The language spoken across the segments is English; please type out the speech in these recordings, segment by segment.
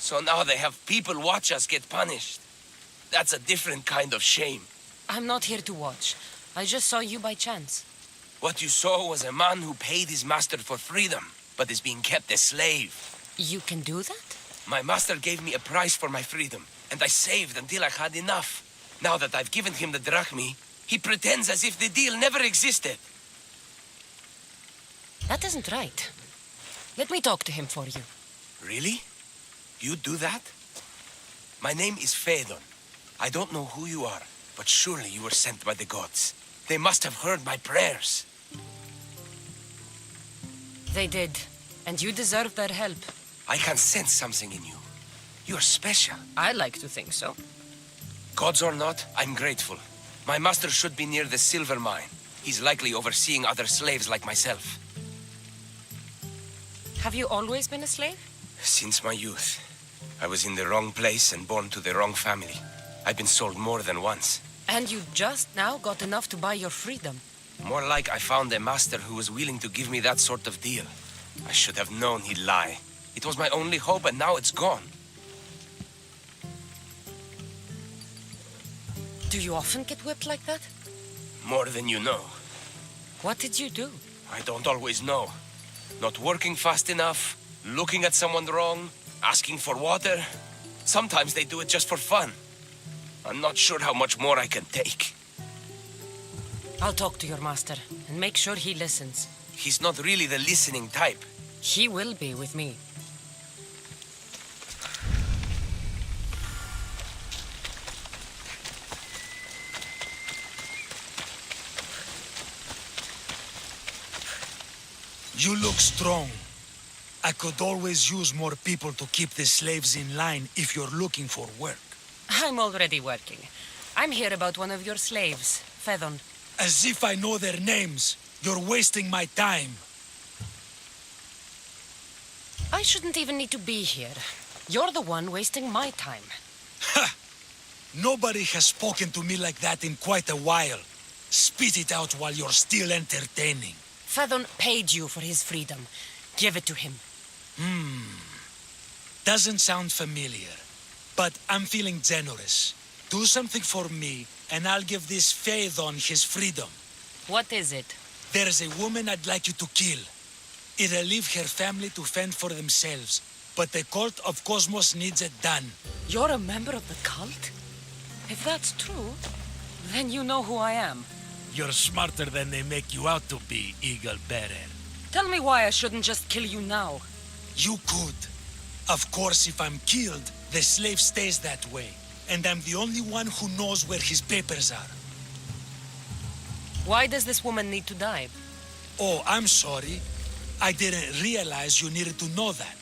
So now they have people watch us get punished. That's a different kind of shame. I'm not here to watch. I just saw you by chance. What you saw was a man who paid his master for freedom, but is being kept a slave. You can do that? My master gave me a price for my freedom, and I saved until I had enough. Now that I've given him the drachmi, he pretends as if the deal never existed. That isn't right. Let me talk to him for you. Really? You do that? My name is Phaedon. I don't know who you are, but surely you were sent by the gods. They must have heard my prayers. They did, and you deserve their help. I can sense something in you. You're special. I like to think so. Gods or not, I'm grateful. My master should be near the silver mine. He's likely overseeing other slaves like myself. Have you always been a slave? Since my youth. I was in the wrong place and born to the wrong family. I've been sold more than once. And you just now got enough to buy your freedom. More like I found a master who was willing to give me that sort of deal. I should have known he'd lie. It was my only hope, and now it's gone. Do you often get whipped like that? More than you know. What did you do? I don't always know. Not working fast enough, looking at someone wrong, asking for water. Sometimes they do it just for fun. I'm not sure how much more I can take. I'll talk to your master and make sure he listens. He's not really the listening type. He will be with me. You look strong. I could always use more people to keep the slaves in line if you're looking for work. I'm already working. I'm here about one of your slaves, Phaedon. As if I know their names. You're wasting my time. I shouldn't even need to be here. You're the one wasting my time. Ha! Nobody has spoken to me like that in quite a while. Spit it out while you're still entertaining. Phaedon paid you for his freedom. Give it to him. Doesn't sound familiar. But I'm feeling generous. Do something for me, and I'll give this Phaedon his freedom. What is it? There's a woman I'd like you to kill. It'll leave her family to fend for themselves. But the cult of Cosmos needs it done. You're a member of the cult? If that's true, then you know who I am. You're smarter than they make you out to be, Eagle Bearer. Tell me why I shouldn't just kill you now. You could. Of course, if I'm killed, the slave stays that way. And I'm the only one who knows where his papers are. Why does this woman need to die? Oh, I'm sorry. I didn't realize you needed to know that.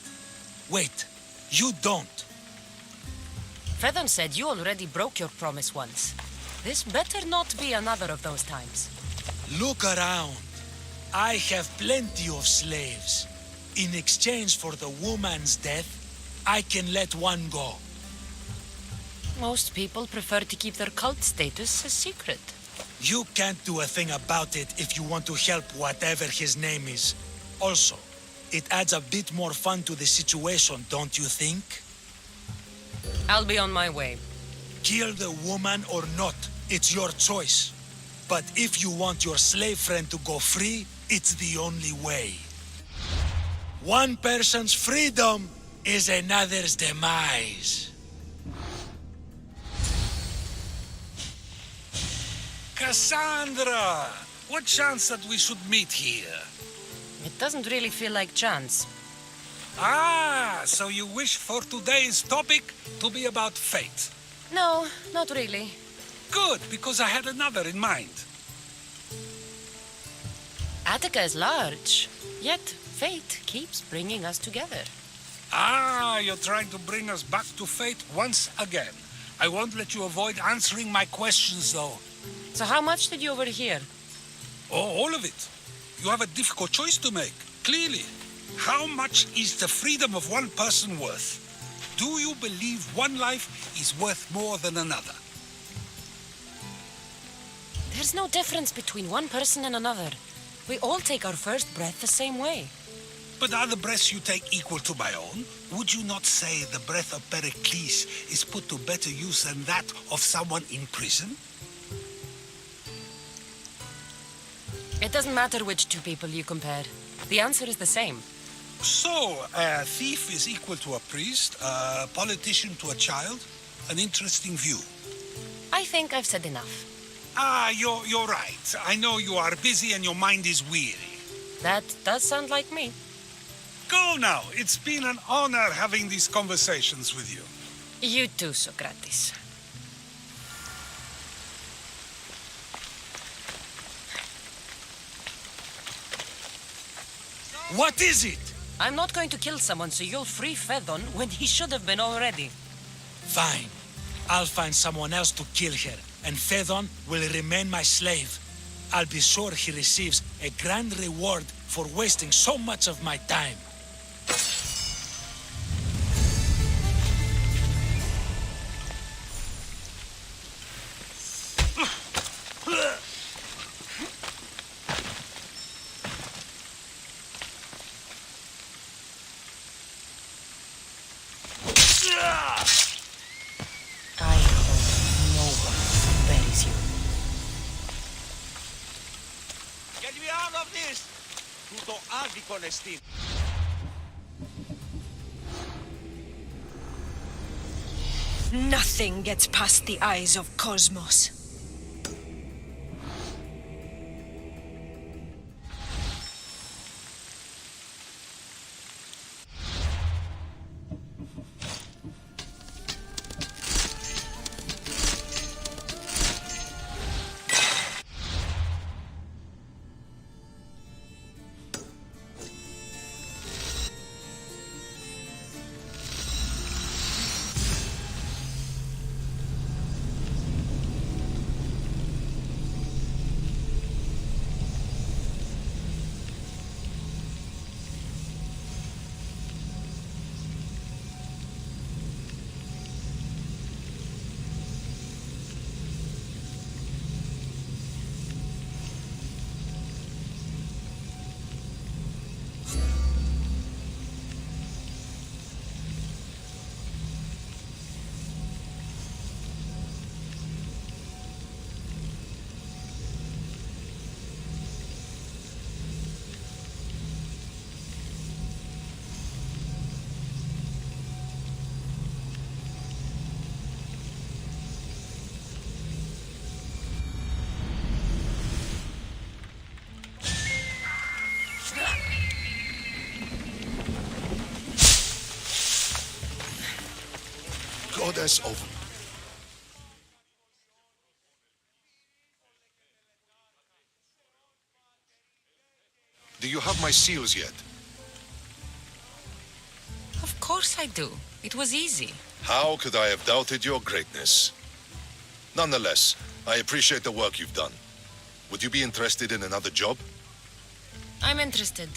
Wait, you don't. Phaedon said you already broke your promise once. This better not be another of those times. Look around. I have plenty of slaves. In exchange for the woman's death, I can let one go. Most people prefer to keep their cult status a secret. You can't do a thing about it if you want to help whatever his name is. Also, it adds a bit more fun to the situation, don't you think? I'll be on my way. Kill the woman or not, it's your choice. But if you want your slave friend to go free, it's the only way. One person's freedom is another's demise. Cassandra! What chance that we should meet here? It doesn't really feel like chance. Ah, so you wish for today's topic to be about fate. No, not really. Good, because I had another in mind. Attica is large, yet fate keeps bringing us together. Ah, you're trying to bring us back to fate once again. I won't let you avoid answering my questions, though. So how much did you overhear? Oh, all of it. You have a difficult choice to make, clearly. How much is the freedom of one person worth? Do you believe one life is worth more than another? There's no difference between one person and another. We all take our first breath the same way. But are the breaths you take equal to my own? Would you not say the breath of Pericles is put to better use than that of someone in prison? It doesn't matter which two people you compare. The answer is the same. So, a thief is equal to a priest, a politician to a child? An interesting view. I think I've said enough. You're right. I know you are busy and your mind is weary. That does sound like me. Go now. It's been an honor having these conversations with you. You too, Socrates. What is it? I'm not going to kill someone so you'll free Fedon when he should have been already. Fine. I'll find someone else to kill her, and Fedon will remain my slave. I'll be sure he receives a grand reward for wasting so much of my time. I hope no one buries you. Get me out of this! Τούτο άδικον εστίν. Nothing gets past the eyes of Cosmos. Goddess of... Do you have my seals yet? Of course I do. It was easy. How could I have doubted your greatness? Nonetheless, I appreciate the work you've done. Would you be interested in another job? I'm interested.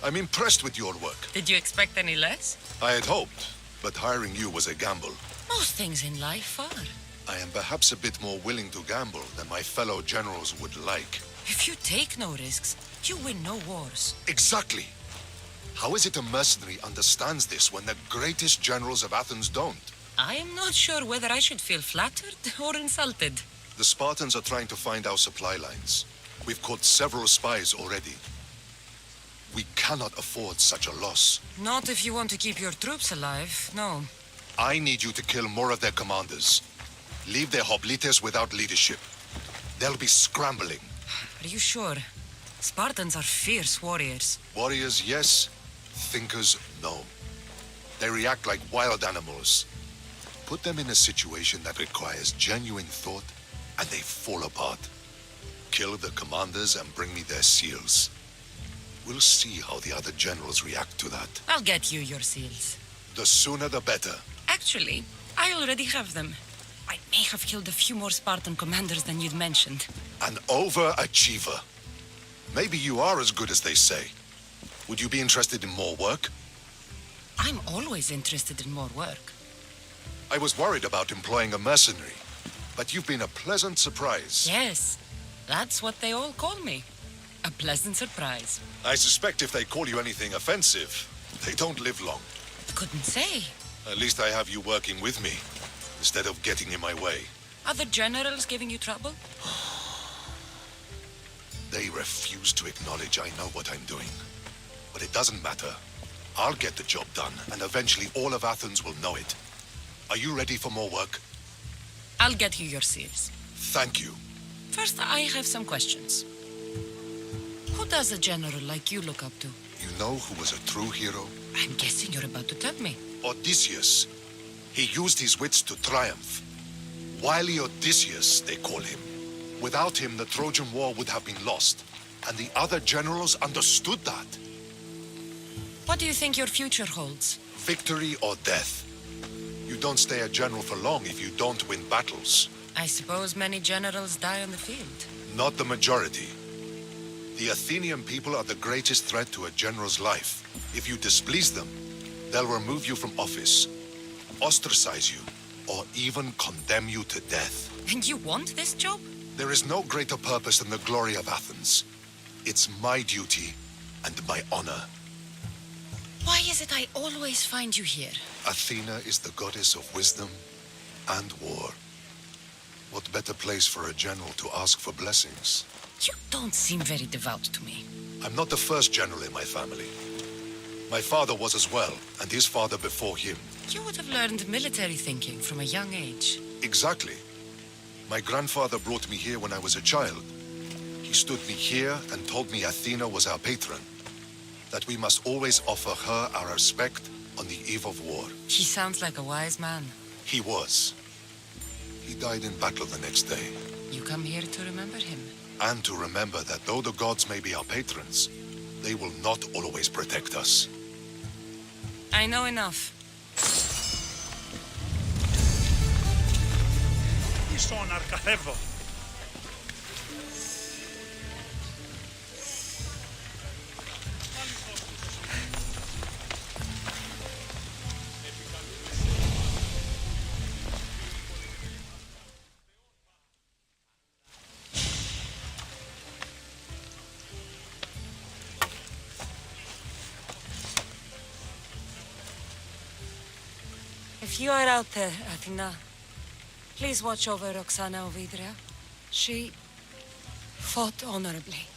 I'm impressed with your work. Did you expect any less? I had hoped, but hiring you was a gamble. Most things in life are. I am perhaps a bit more willing to gamble than my fellow generals would like. If you take no risks, you win no wars. Exactly. How is it a mercenary understands this when the greatest generals of Athens don't? I am not sure whether I should feel flattered or insulted. The Spartans are trying to find our supply lines. We've caught several spies already. We cannot afford such a loss. Not if you want to keep your troops alive, no. I need you to kill more of their commanders. Leave their hoplites without leadership. They'll be scrambling. Are you sure? Spartans are fierce warriors. Warriors, yes. Thinkers, no. They react like wild animals. Put them in a situation that requires genuine thought, and they fall apart. Kill the commanders and bring me their seals. We'll see how the other generals react to that. I'll get you your seals. The sooner the better. Actually, I already have them. I may have killed a few more Spartan commanders than you'd mentioned. An overachiever. Maybe you are as good as they say. Would you be interested in more work? I'm always interested in more work. I was worried about employing a mercenary, but you've been a pleasant surprise. Yes, that's what they all call me. A pleasant surprise. I suspect if they call you anything offensive, they don't live long. Couldn't say. At least I have you working with me, instead of getting in my way. Are the generals giving you trouble? They refuse to acknowledge I know what I'm doing. But it doesn't matter. I'll get the job done, and eventually all of Athens will know it. Are you ready for more work? I'll get you your seals. Thank you. First, I have some questions. Who does a general like you look up to? You know who was a true hero? I'm guessing you're about to tell me. Odysseus. He used his wits to triumph. Wily Odysseus, they call him. Without him, the Trojan War would have been lost. And the other generals understood that. What do you think your future holds? Victory or death. You don't stay a general for long if you don't win battles. I suppose many generals die on the field. Not the majority. The Athenian people are the greatest threat to a general's life. If you displease them, they'll remove you from office, ostracize you, or even condemn you to death. And you want this job? There is no greater purpose than the glory of Athens. It's my duty and my honor. Why is it I always find you here? Athena is the goddess of wisdom and war. What better place for a general to ask for blessings? You don't seem very devout to me. I'm not the first general in my family. My father was as well, and his father before him. You would have learned military thinking from a young age. Exactly. My grandfather brought me here when I was a child. He stood me here and told me Athena was our patron, that we must always offer her our respect on the eve of war. He sounds like a wise man. He was. He died in battle the next day. You come here to remember him. And to remember that though the gods may be our patrons, they will not always protect us. I know enough. Ison Arkathevo. If you are out there, Athena, please watch over Roxana Ovidria. She fought honorably.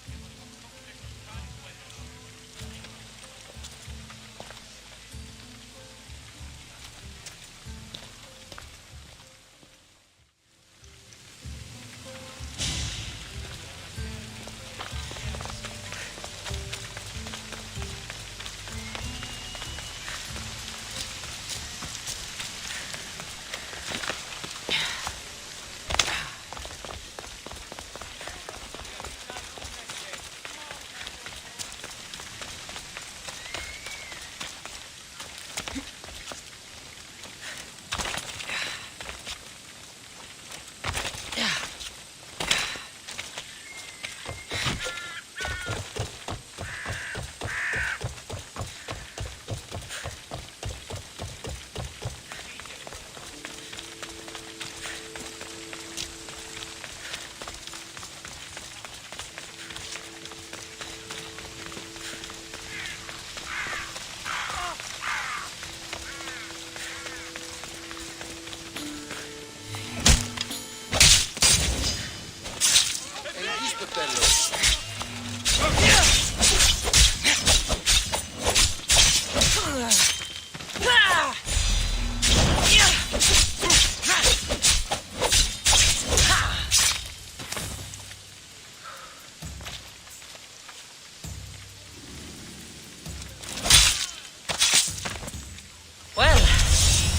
Well,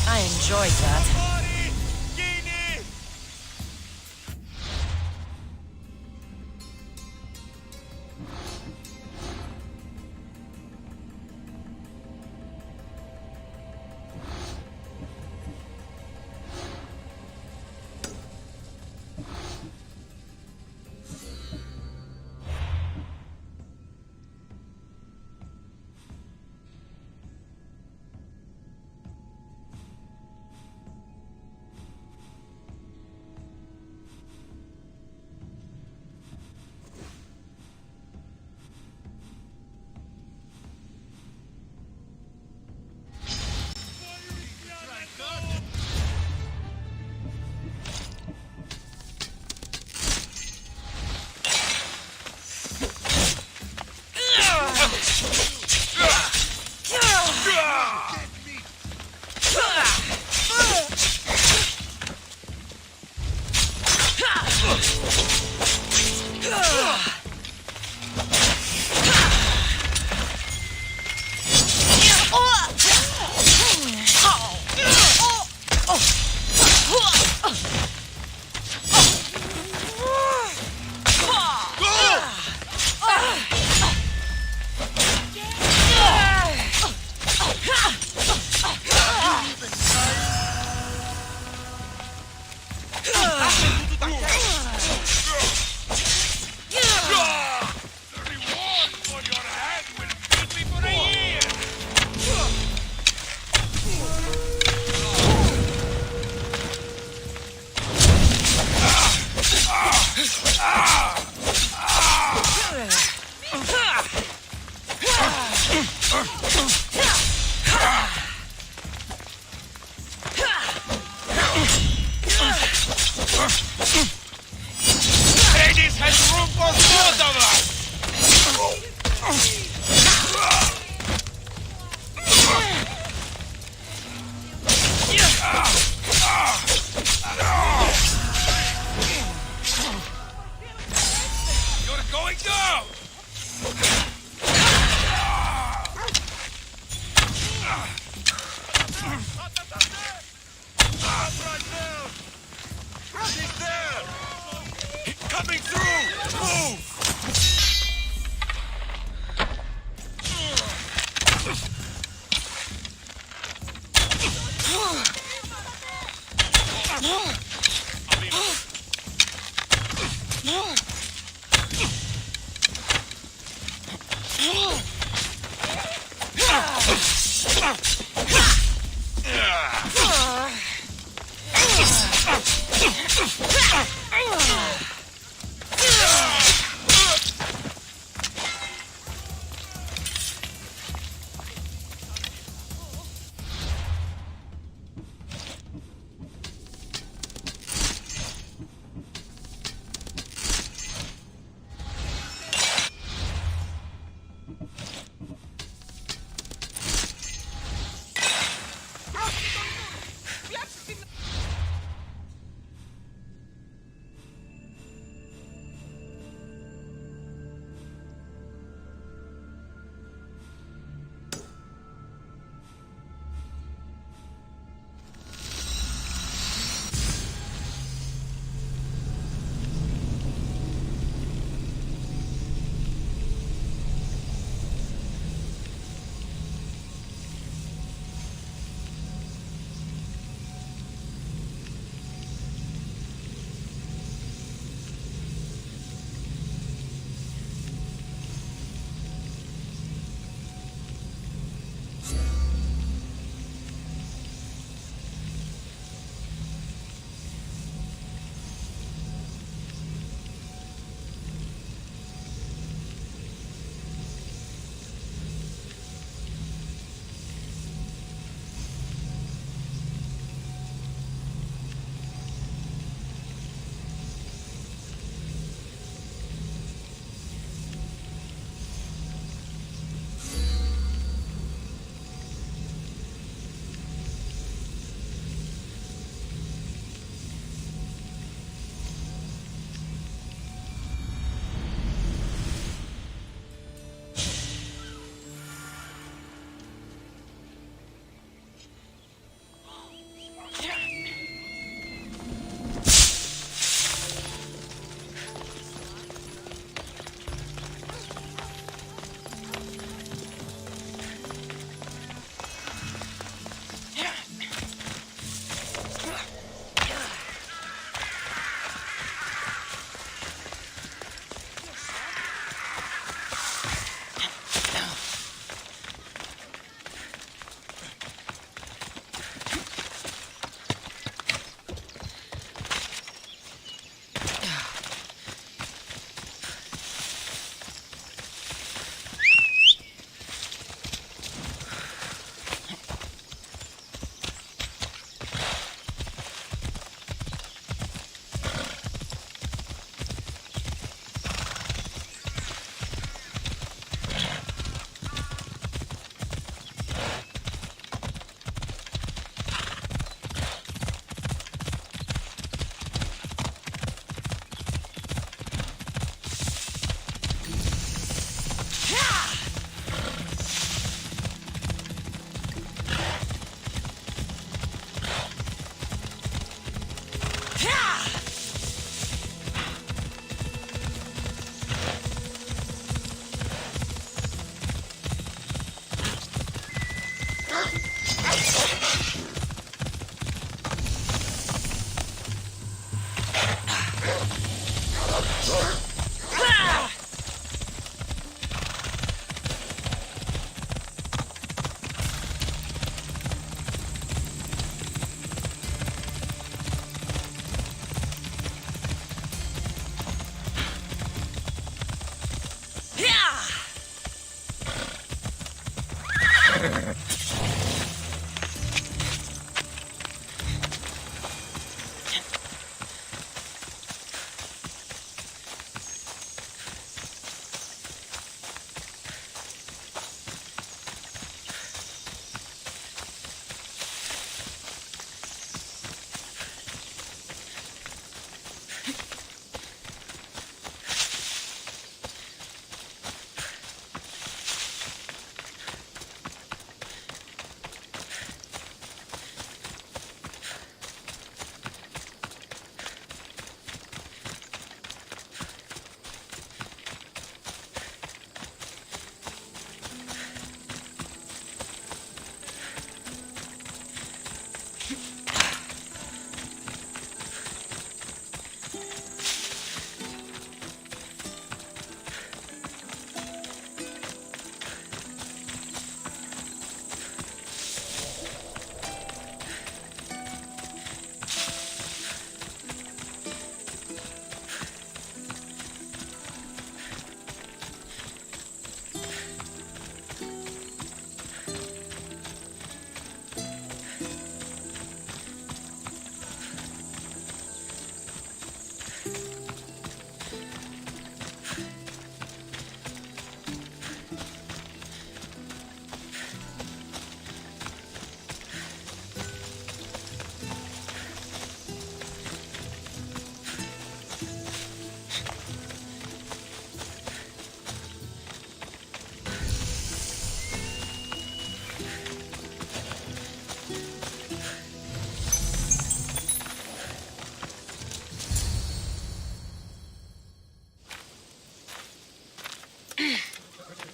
I enjoyed that.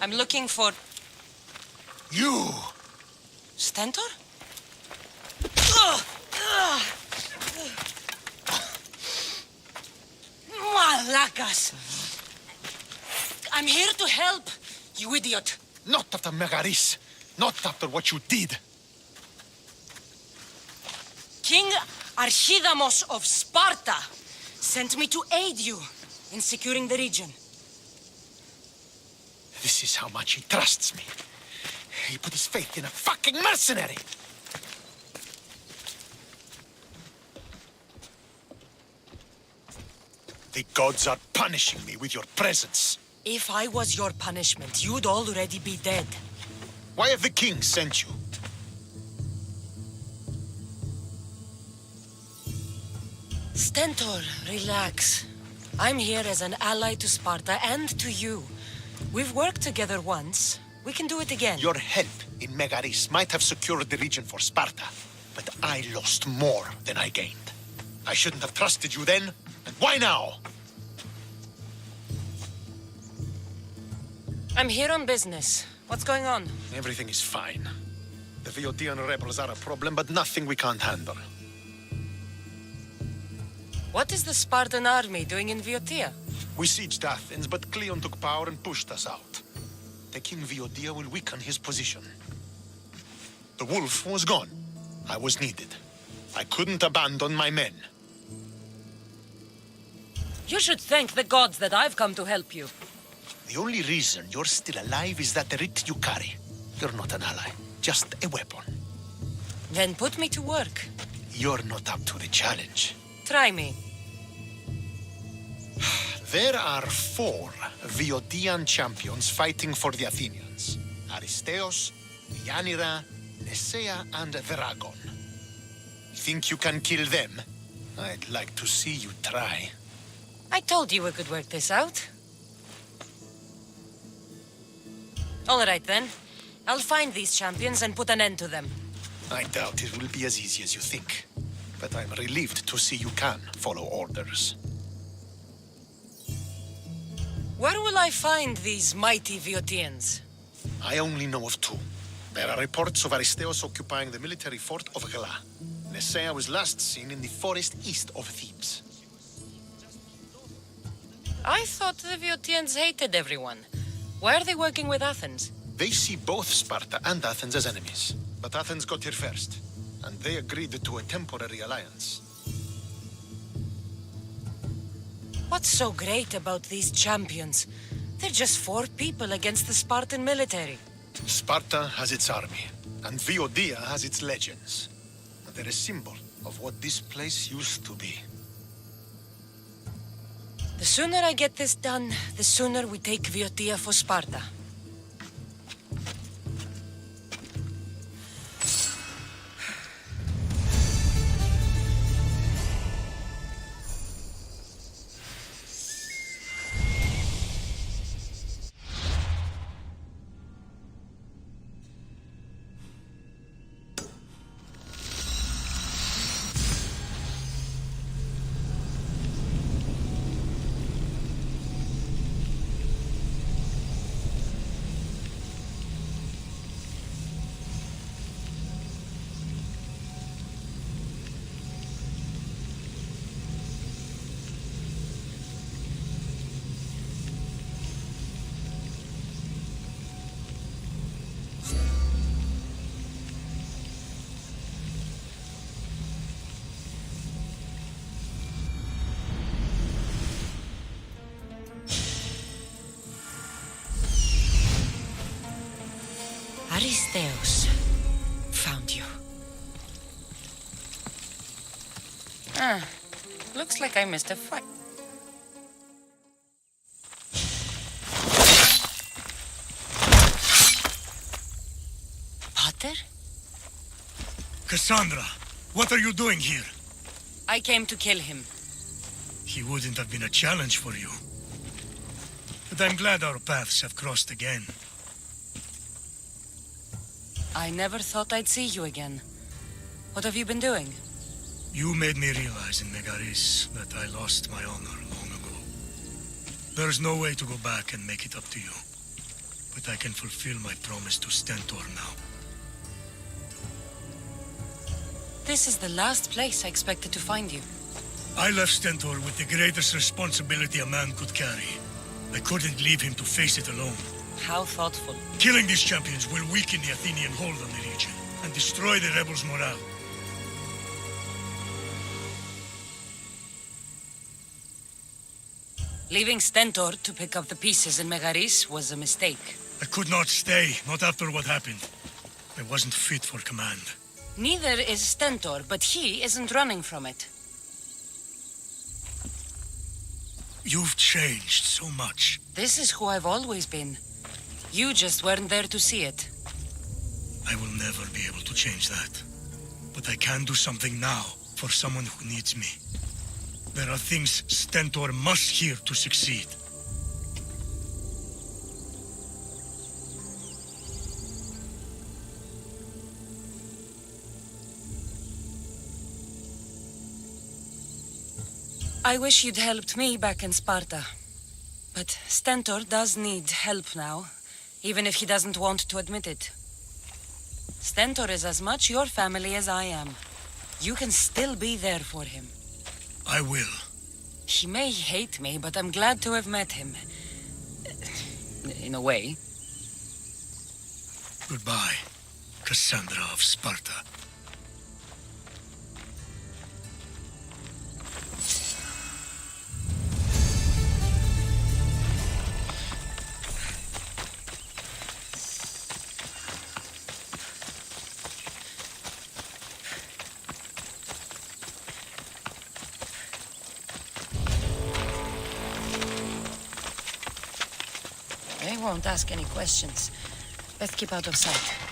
I'm looking for You! Stentor? Malacas! I'm here to help, you idiot. Not after Megaris. Not after what you did. King Archidamos of Sparta sent me to aid you in securing the region. This is how much he trusts me. He put his faith in a fucking mercenary. The gods are punishing me with your presence. If I was your punishment, you'd already be dead. Why have the king sent you? Stentor, relax. I'm here as an ally to Sparta and to you. We've worked together once. We can do it again. Your help in Megaris might have secured the region for Sparta, but I lost more than I gained. I shouldn't have trusted you then, and why now? I'm here on business. What's going on? Everything is fine. The Viotian rebels are a problem, but nothing we can't handle. What is the Spartan army doing in Viotia? We sieged Athens, but Cleon took power and pushed us out. Taking Viotia will weaken his position. The wolf was gone. I was needed. I couldn't abandon my men. You should thank the gods that I've come to help you. The only reason you're still alive is that writ you carry. You're not an ally, just a weapon. Then put me to work. You're not up to the challenge. Try me. There are 4 Viotian champions fighting for the Athenians. Aristeos, Yanira, Nesea, and Dragon. Think you can kill them? I'd like to see you try. I told you we could work this out. All right, then. I'll find these champions and put an end to them. I doubt it will be as easy as you think. But I'm relieved to see you can follow orders. Where will I find these mighty Viotians? I only know of 2. There are reports of Aristeos occupying the military fort of Gela. Nesea was last seen in the forest east of Thebes. I thought the Viotians hated everyone. Why are they working with Athens? They see both Sparta and Athens as enemies. But Athens got here first, and they agreed to a temporary alliance. What's so great about these champions? They're just 4 people against the Spartan military. Sparta has its army, and Viotia has its legends. They're a symbol of what this place used to be. The sooner I get this done, the sooner we take Viotia for Sparta. Aristeos. Found you. Looks like I missed a fight. Potter? Cassandra, what are you doing here? I came to kill him. He wouldn't have been a challenge for you. But I'm glad our paths have crossed again. I never thought I'd see you again. What have you been doing? You made me realize in Megaris that I lost my honor long ago. There's no way to go back and make it up to you. but I can fulfill my promise to Stentor now. This is the last place I expected to find you. I left Stentor with the greatest responsibility a man could carry. I couldn't leave him to face it alone. How thoughtful. Killing these champions will weaken the Athenian hold on the region and destroy the rebels' morale. Leaving Stentor to pick up the pieces in Megaris was a mistake. I could not stay, not after what happened. I wasn't fit for command. Neither is Stentor, but he isn't running from it. You've changed so much. This is who I've always been. You just weren't there to see it. I will never be able to change that. But I can do something now for someone who needs me. There are things Stentor must hear to succeed. I wish you'd helped me back in Sparta. But Stentor does need help now, even if he doesn't want to admit it. Stentor is as much your family as I am. You can still be there for him. I will. He may hate me, but I'm glad to have met him. In a way. Goodbye, Cassandra of Sparta. They won't ask any questions. Best keep out of sight.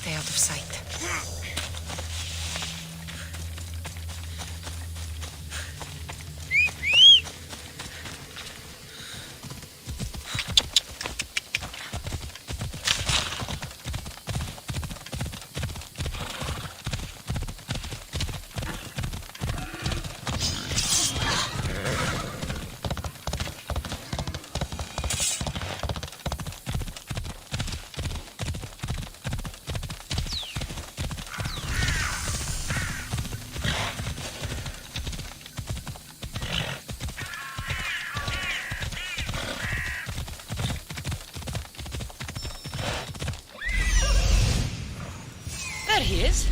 stay out of sight. There he is.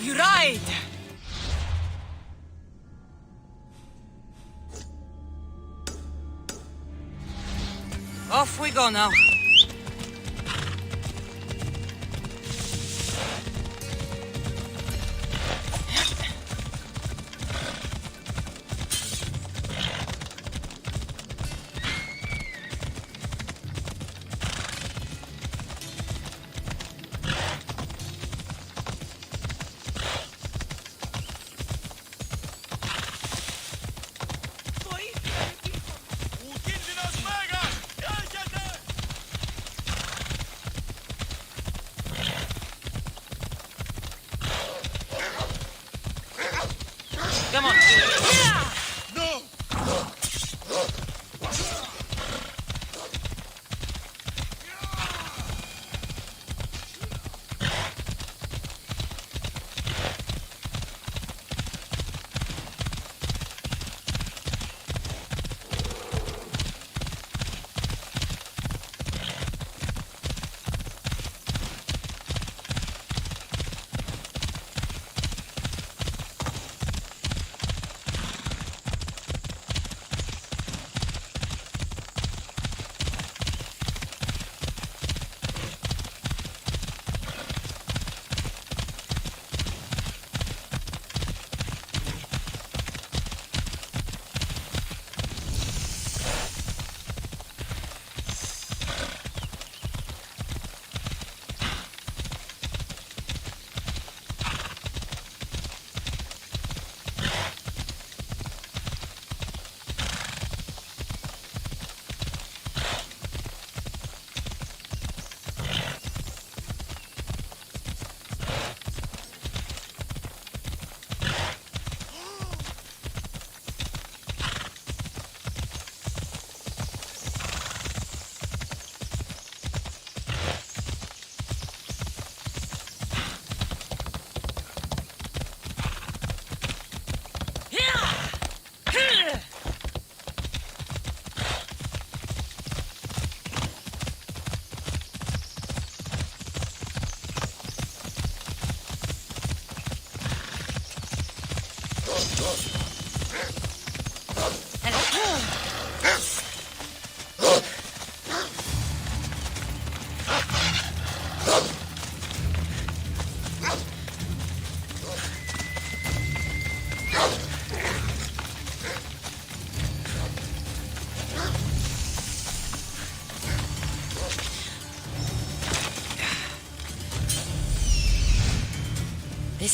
We ride! Off we go now.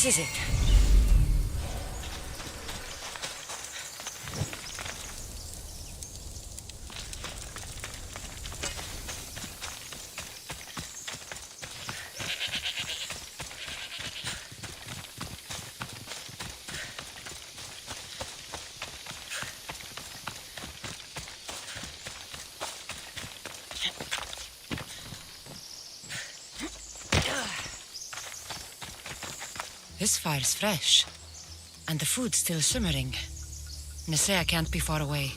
This is it. This fire's fresh, and the food's still simmering. Nisea can't be far away.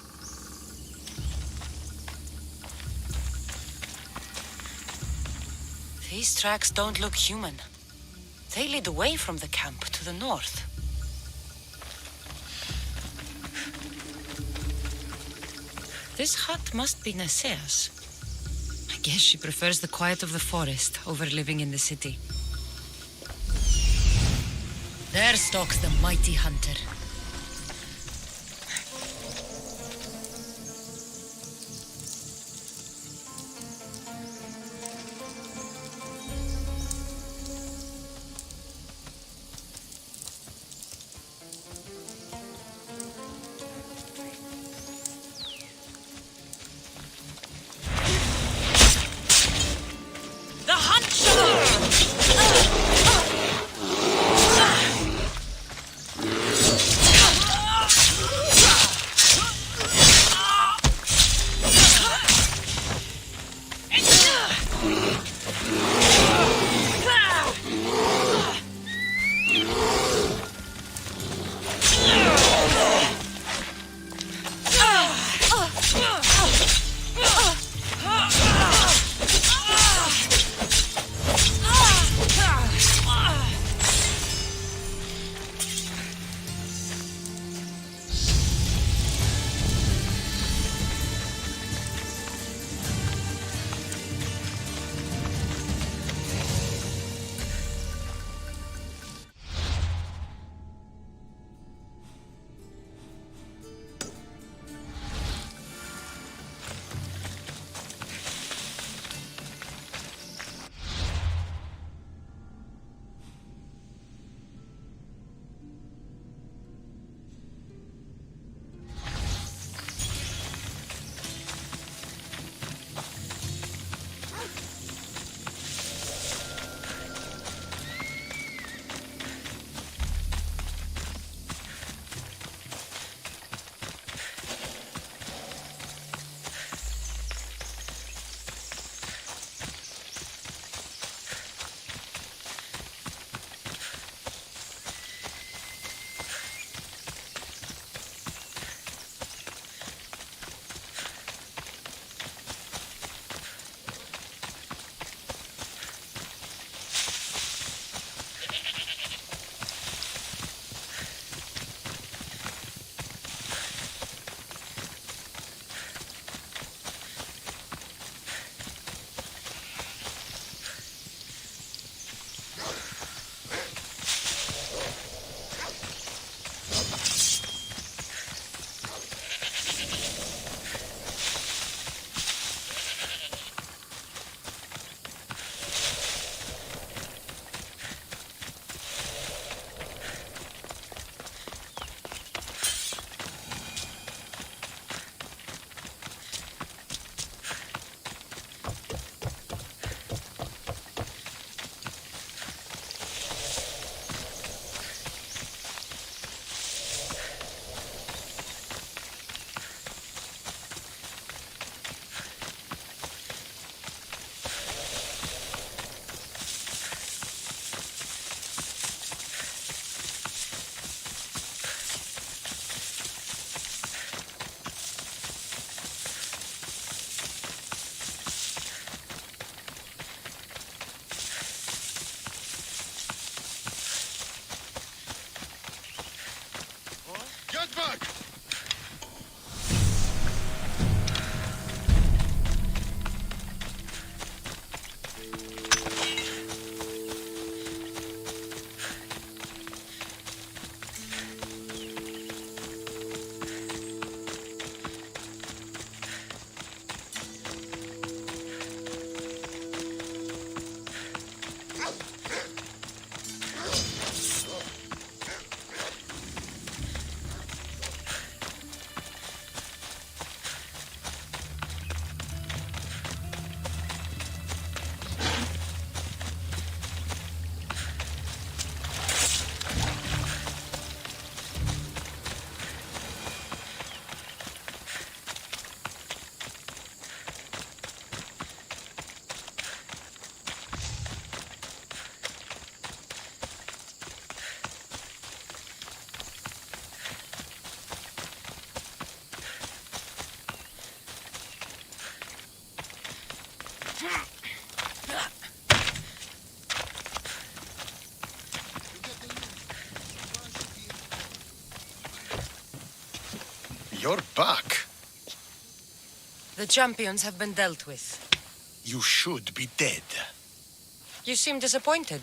These tracks don't look human. They lead away from the camp to the north. This hut must be Nisea's. I guess she prefers the quiet of the forest over living in the city. There stalks the mighty hunter. The hunter! You're back. The champions have been dealt with. You should be dead. You seem disappointed.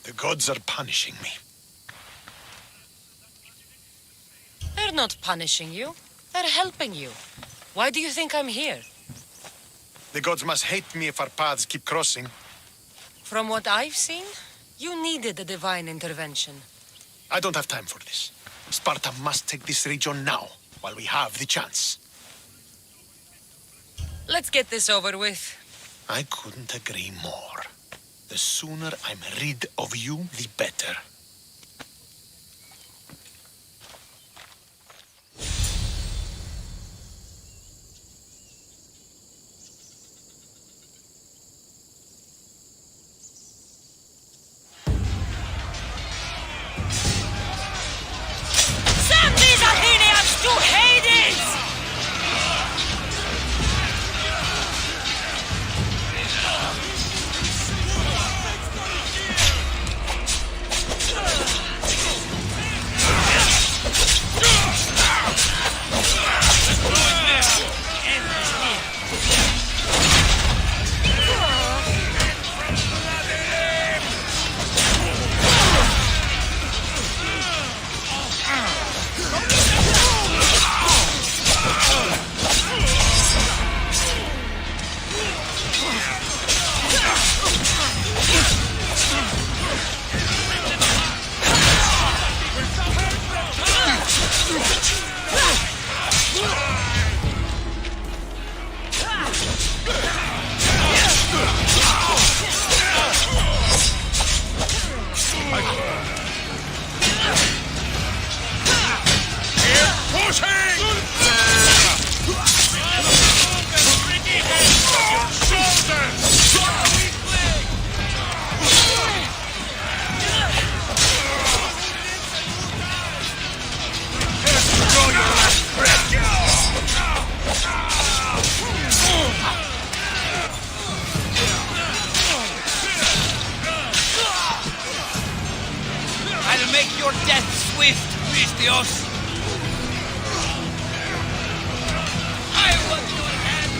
The gods are punishing me. They're not punishing you. They're helping you. Why do you think I'm here? The gods must hate me if our paths keep crossing. From what I've seen, you needed a divine intervention. I don't have time for this. Sparta must take this region now, while we have the chance. Let's get this over with. I couldn't agree more. The sooner I'm rid of you, the better. Send these Athenians to Hades! I'll make your death swift, Christios! I want your hand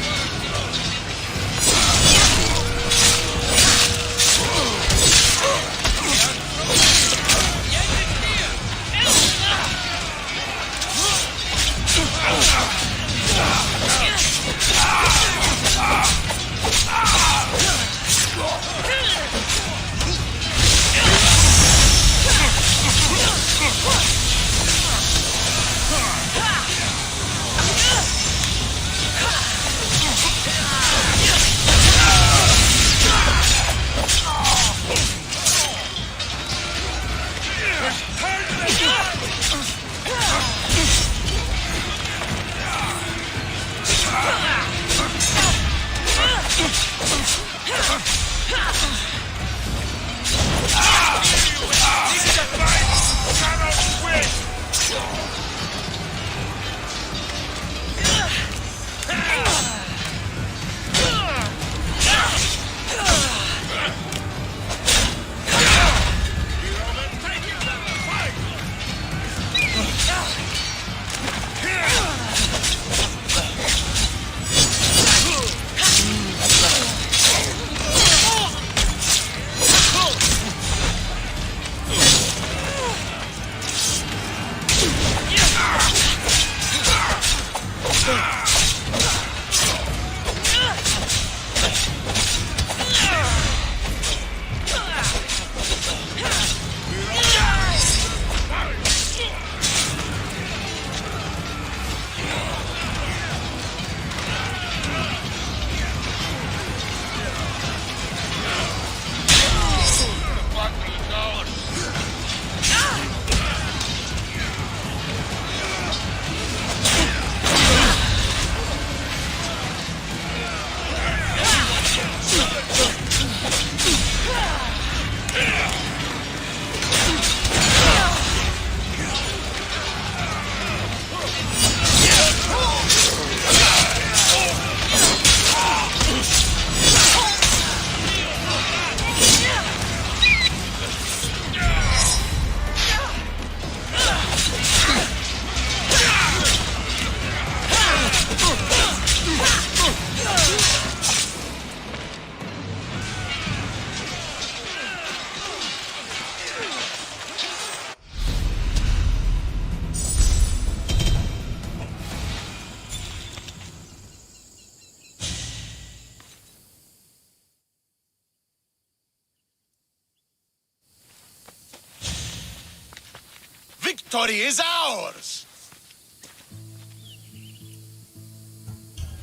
victory is ours!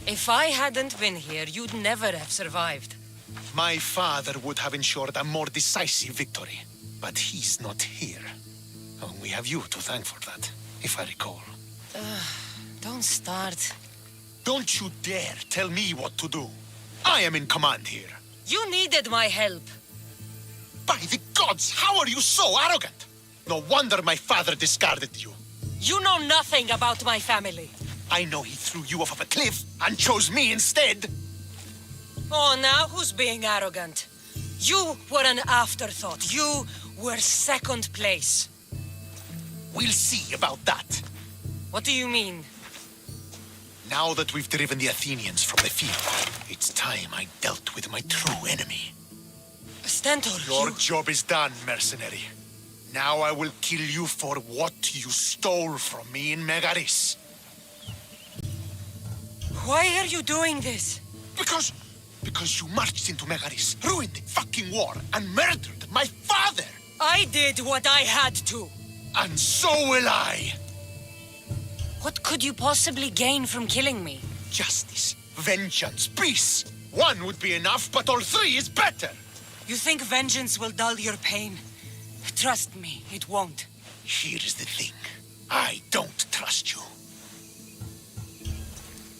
If I hadn't been here, you'd never have survived. My father would have ensured a more decisive victory. But he's not here. Oh, we have you to thank for that, if I recall. Don't start. Don't you dare tell me what to do. I am in command here. You needed my help. By the gods, how are you so arrogant? No wonder my father discarded you. You know nothing about my family. I know he threw you off of a cliff and chose me instead. Oh, now who's being arrogant? You were an afterthought. You were second place. We'll see about that. What do you mean? Now that we've driven the Athenians from the field, it's time I dealt with my true enemy. Stentor, Your job is done, mercenary. Now I will kill you for what you stole from me in Megaris. Why are you doing this? Because you marched into Megaris, ruined the fucking war, and murdered my father! I did what I had to. And so will I! What could you possibly gain from killing me? Justice, vengeance, peace. One would be enough, but all three is better! You think vengeance will dull your pain? Trust me, it won't. Here is the thing. I don't trust you.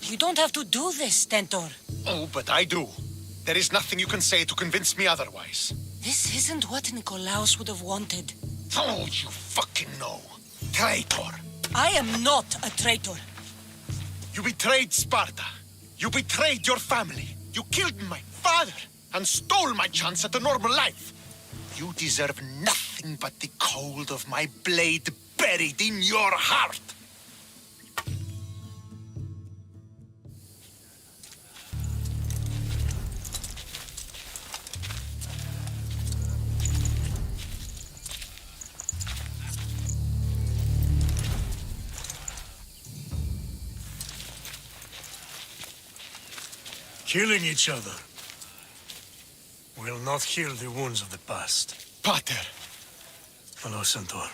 You don't have to do this, Stentor. Oh, but I do. There is nothing you can say to convince me otherwise. This isn't what Nikolaos would have wanted. Oh, you fucking know. Traitor. I am not a traitor. You betrayed Sparta. You betrayed your family. You killed my father and stole my chance at a normal life. You deserve nothing but the cold of my blade buried in your heart. Killing each other will not heal the wounds of the past. Pater. Hello, Centaur.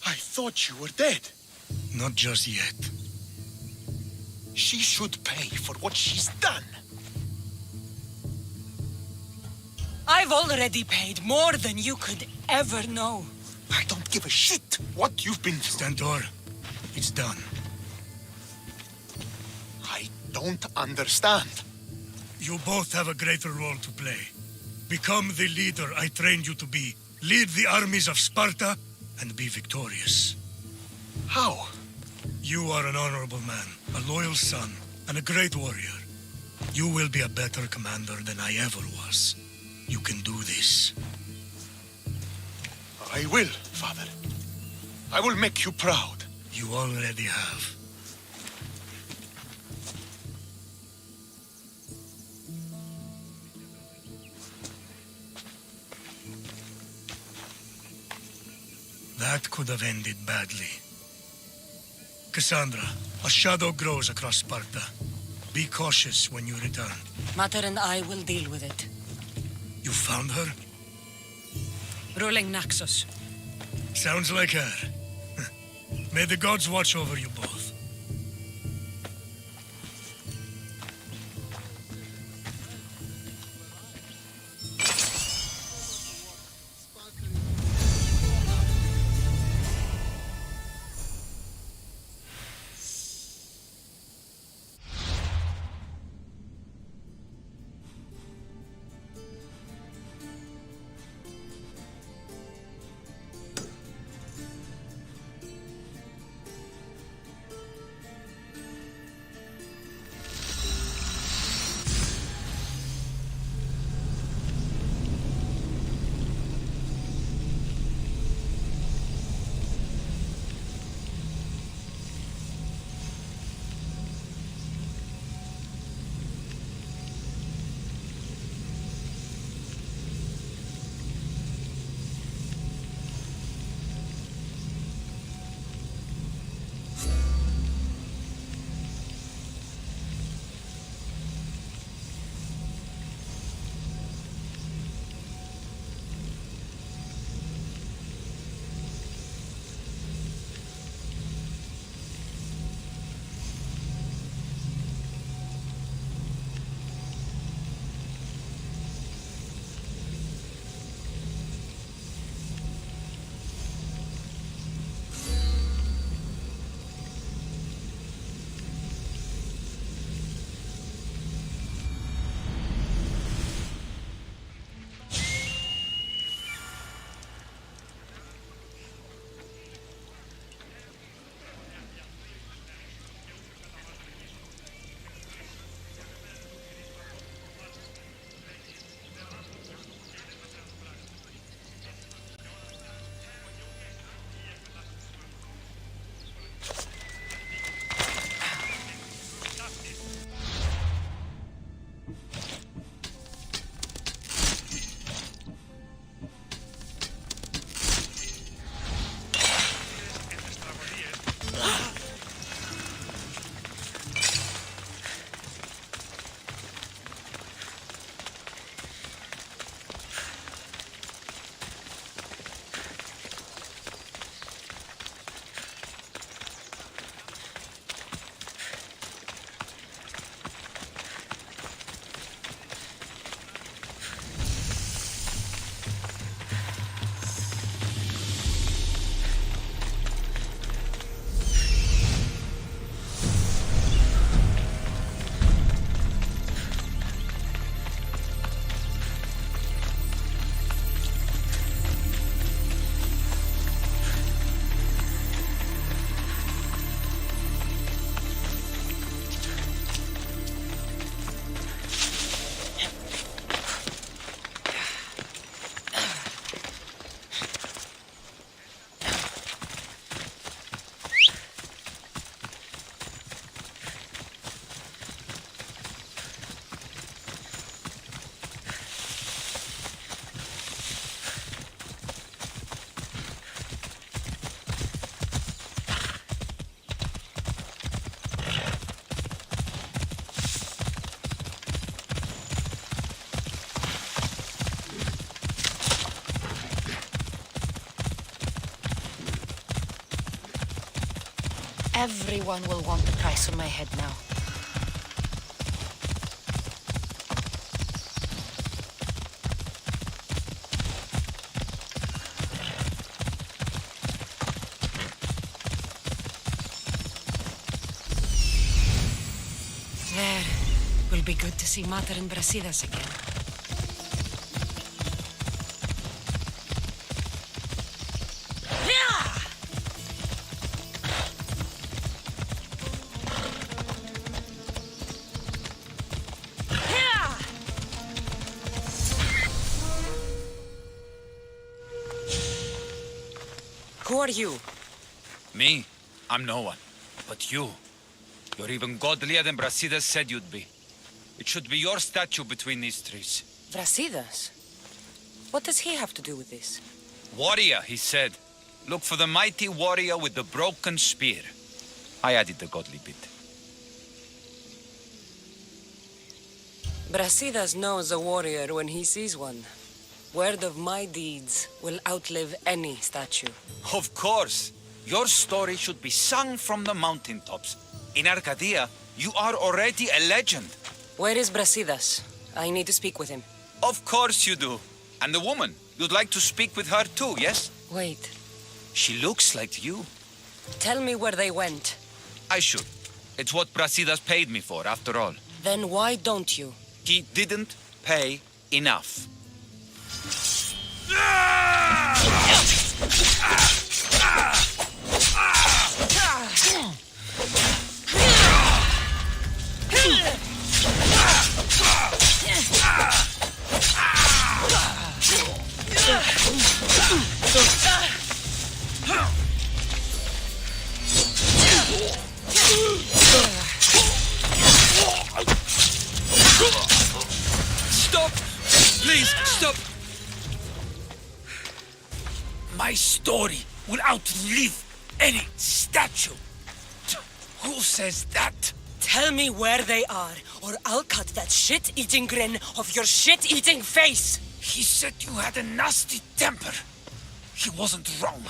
I thought you were dead. Not just yet. She should pay for what she's done. I've already paid more than you could ever know. I don't give a shit what you've been through. Stentor, it's done. I don't understand. You both have a greater role to play. Become the leader I trained you to be. Lead the armies of Sparta and be victorious. How? You are an honorable man, a loyal son, and a great warrior. You will be a better commander than I ever was. You can do this. I will, Father. I will make you proud. You already have. That could have ended badly. Cassandra, a shadow grows across Sparta. Be cautious when you return. Mater and I will deal with it. You found her? Ruling Naxos. Sounds like her. May the gods watch over you both. Everyone will want the price on my head now. There. Will be good to see Mater and Brasidas again. Who are you? Me? I'm no one. But you. You're even godlier than Brasidas said you'd be. It should be your statue between these trees. Brasidas? What does he have to do with this? Warrior, he said. Look for the mighty warrior with the broken spear. I added the godly bit. Brasidas knows a warrior when he sees one. Word of my deeds will outlive any statue. Of course. Your story should be sung from the mountaintops. In Arcadia, you are already a legend. Where is Brasidas? I need to speak with him. Of course you do. And the woman, you'd like to speak with her too, yes? Wait. She looks like you. Tell me where they went. I should. It's what Brasidas paid me for, after all. Then why don't you? He didn't pay enough. Stop! Please, stop! My story will outlive any statue. Who says that? Tell me where they are, or I'll cut that shit-eating grin off your shit-eating face! He said you had a nasty temper. He wasn't wrong.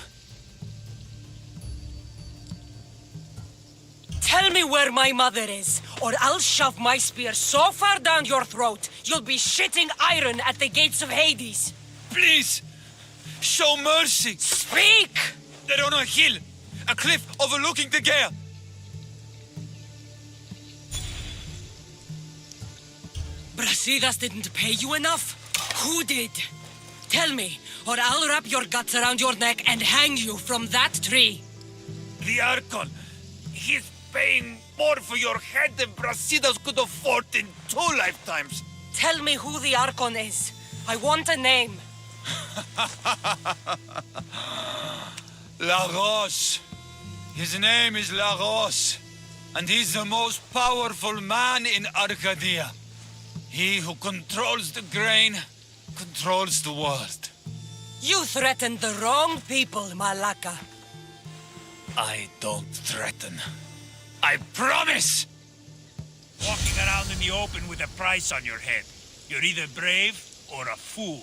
Tell me where my mother is, or I'll shove my spear so far down your throat, you'll be shitting iron at the gates of Hades. Please, show mercy. Speak! They're on a hill, a cliff overlooking the gale. Brasidas didn't pay you enough? Who did? Tell me, or I'll wrap your guts around your neck and hang you from that tree. The Archon, he's paying more for your head than Brasidas could afford in 2 lifetimes. Tell me who the Archon is. I want a name. Lagos. His name is Lagos, and he's the most powerful man in Arcadia. He who controls the grain controls the world. You threatened the wrong people, Malaka. I don't threaten. I promise! Walking around in the open with a price on your head. You're either brave or a fool.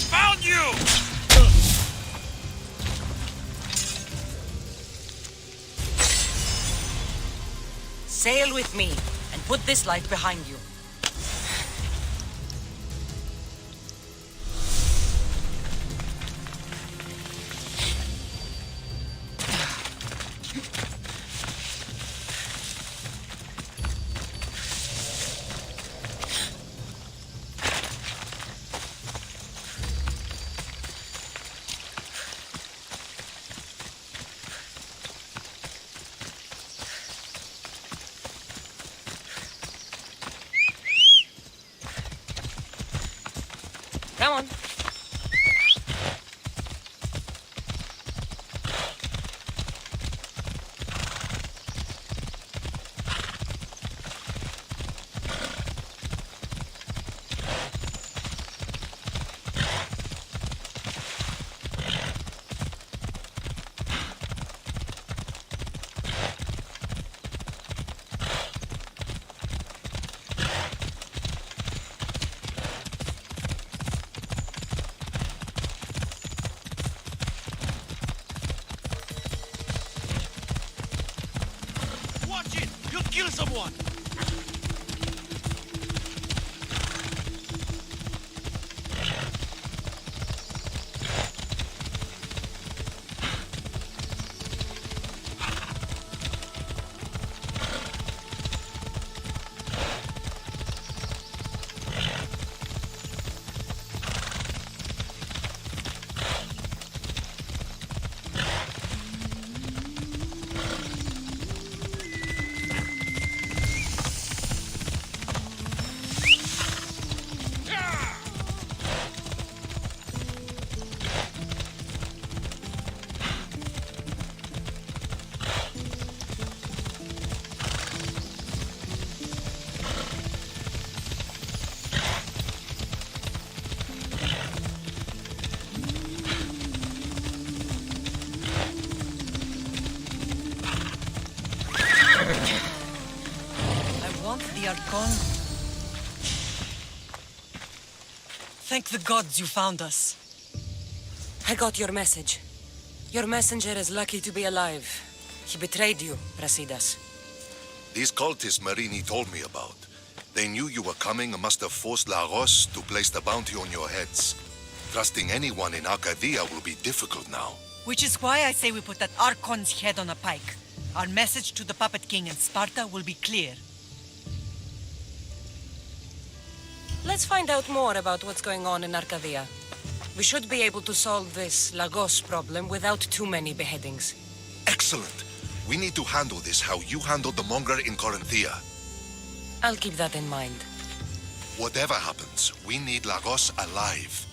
Found you! Sail with me, and put this light behind you. kill someone! The Archon. Thank the gods you found us. I got your message. Your messenger is lucky to be alive. He betrayed you, Brasidas. These cultists Marini told me about. They knew you were coming and must have forced Lagos to place the bounty on your heads. Trusting anyone in Arcadia will be difficult now. Which is why I say we put that Archon's head on a pike. Our message to the Puppet King in Sparta will be clear. Let's find out more about what's going on in Arcadia. We should be able to solve this Lagos problem without too many beheadings. Excellent. We need to handle this how you handled the monger in Corinthia. I'll keep that in mind. Whatever happens, we need Lagos alive.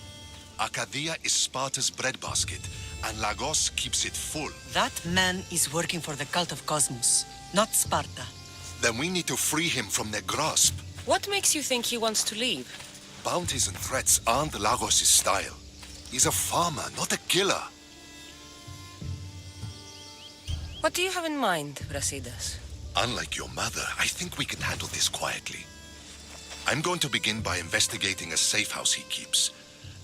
Arcadia is Sparta's breadbasket, and Lagos keeps it full. That man is working for the cult of Cosmos, not Sparta. Then we need to free him from their grasp. What makes you think he wants to leave? Bounties and threats aren't Lagos' style. He's a farmer, not a killer. What do you have in mind, Brasidas? Unlike your mother, I think we can handle this quietly. I'm going to begin by investigating a safe house he keeps.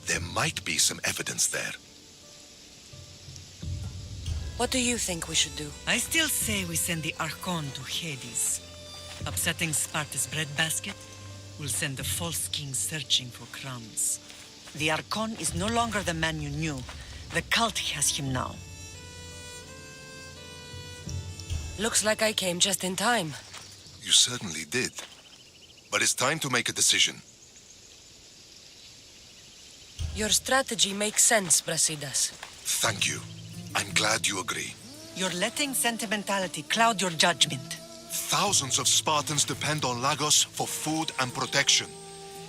There might be some evidence there. What do you think we should do? I still say we send the Archon to Hades. Upsetting Sparta's breadbasket will send the false king searching for crumbs. The Archon is no longer the man you knew. The cult has him now. Looks like I came just in time. You certainly did. But it's time to make a decision. Your strategy makes sense, Brasidas. Thank you. I'm glad you agree. You're letting sentimentality cloud your judgment. Thousands of Spartans depend on Lagos for food and protection.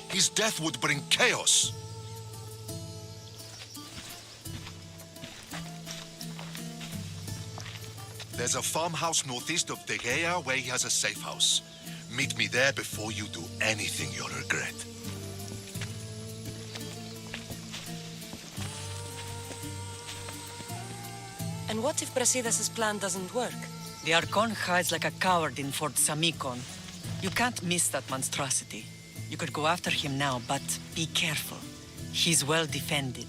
His death would bring chaos. There's a farmhouse northeast of Tegea where he has a safe house. Meet me there before you do anything you'll regret. And what if Brasidas' plan doesn't work? The Archon hides like a coward in Fort Samikon. You can't miss that monstrosity. You could go after him now, but be careful. He's well defended.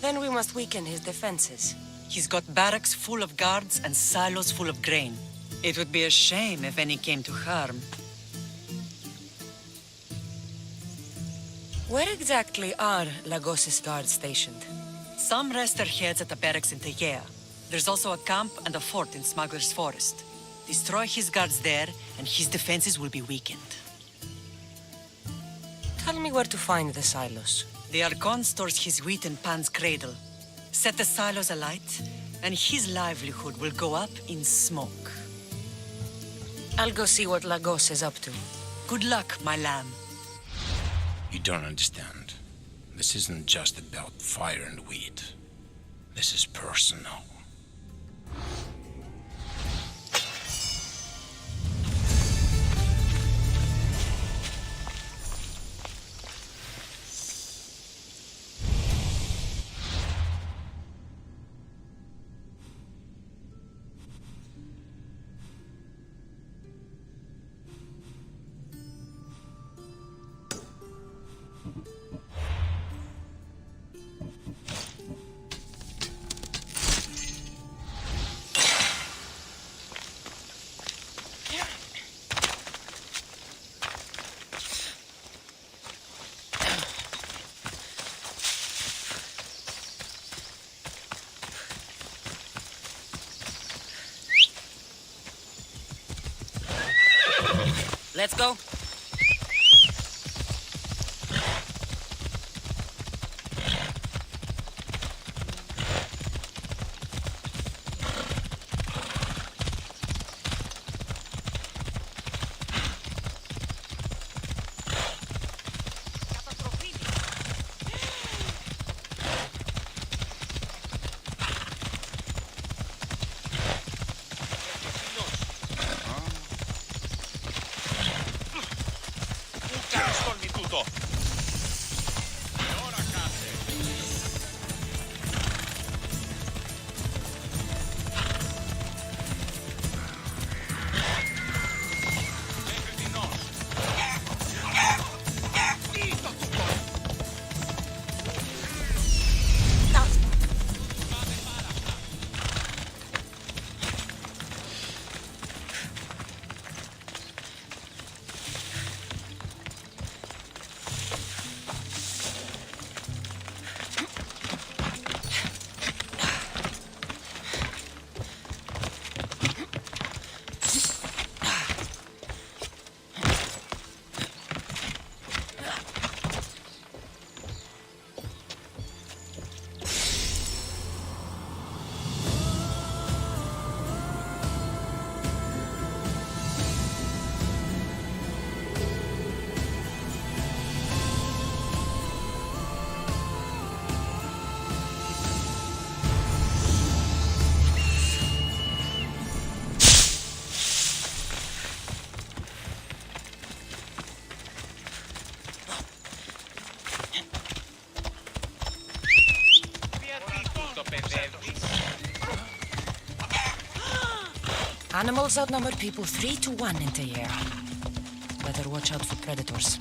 Then we must weaken his defenses. He's got barracks full of guards and silos full of grain. It would be a shame if any came to harm. Where exactly are Lagos' guards stationed? Some rest their heads at the barracks in Tegea. There's also a camp and a fort in Smuggler's Forest. Destroy his guards there, and his defenses will be weakened. Tell me where to find the silos. The Archon stores his wheat in Pan's cradle. Set the silos alight, and his livelihood will go up in smoke. I'll go see what Lagos is up to. Good luck, my lamb. You don't understand. This isn't just about fire and wheat. This is personal. Let's go. Animals outnumber people 3-1 in the air. Better watch out for predators.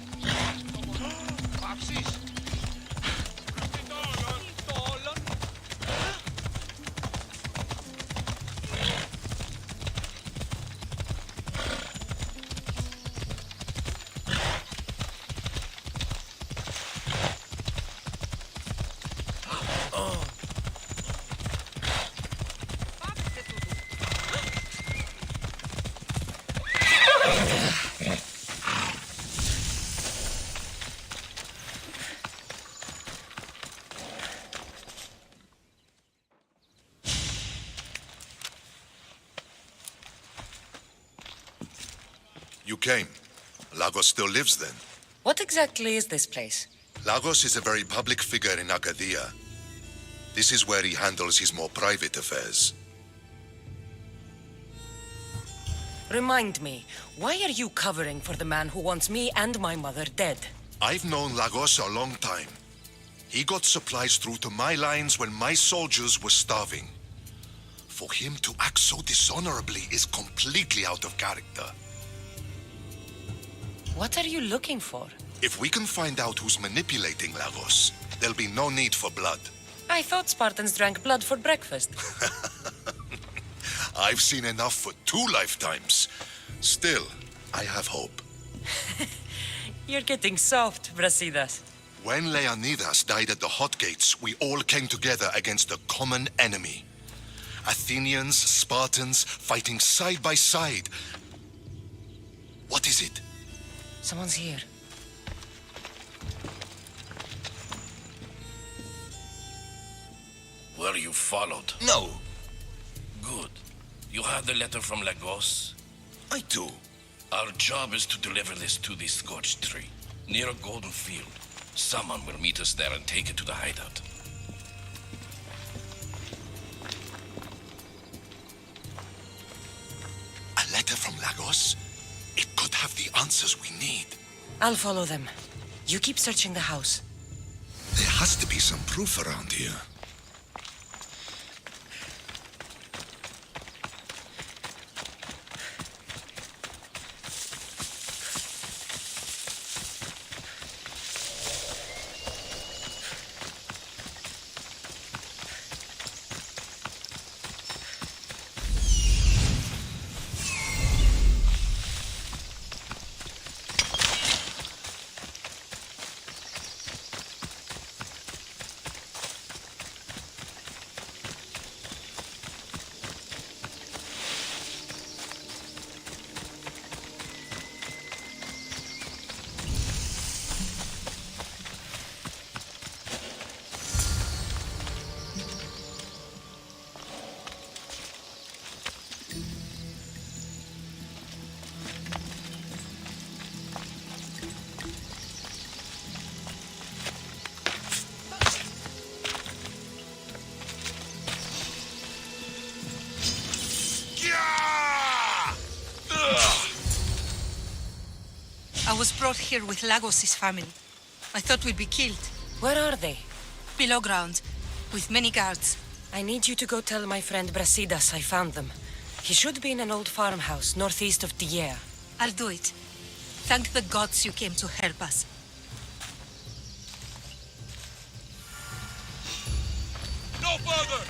You came. Lagos still lives then? What exactly is this place? Lagos is a very public figure in Arcadia. This is where he handles his more private affairs. Remind me, why are you covering for the man who wants me and my mother dead? I've known Lagos a long time. He got supplies through to my lines when my soldiers were starving. For him to act so dishonorably is completely out of character. What are you looking for? If we can find out who's manipulating Lagos, there'll be no need for blood. I thought Spartans drank blood for breakfast. I've seen enough for 2 lifetimes. Still, I have hope. You're getting soft, Brasidas. When Leonidas died at the Hot Gates, we all came together against a common enemy. Athenians, Spartans, fighting side by side. What is it? Someone's here. Were you followed? No. Good. You have the letter from Lagos? I do. Our job is to deliver this to the scorched tree, near a golden field. Someone will meet us there and take it to the hideout. A letter from Lagos? It could have the answers we need. I'll follow them. You keep searching the house. There has to be some proof around here. was brought here with Lagos' family. I thought we'd be killed. Where are they? Below ground, with many guards. I need you to go tell my friend Brasidas I found them. He should be in an old farmhouse northeast of Diea. I'll do it. Thank the gods you came to help us. No further!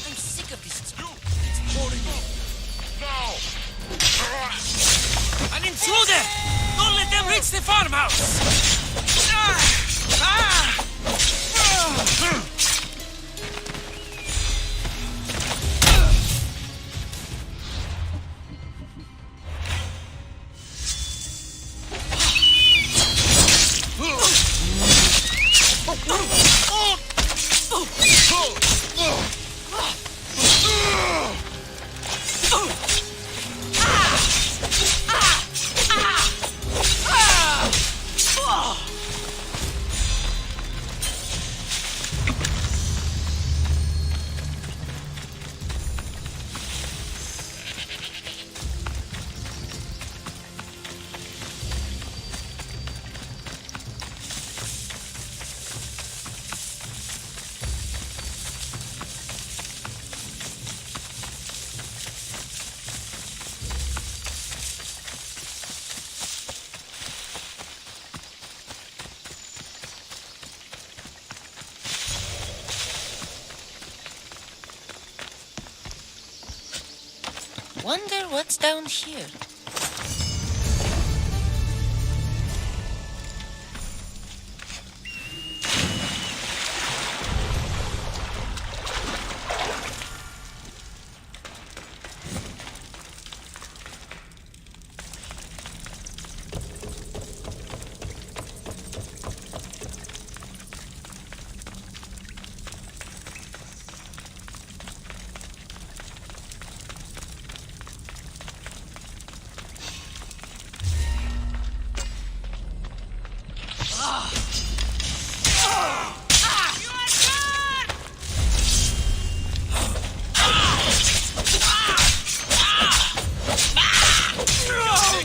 I'm sick of this. It's pouring in. Now! An intruder! Don't let them reach the farmhouse! Wonder what's down here.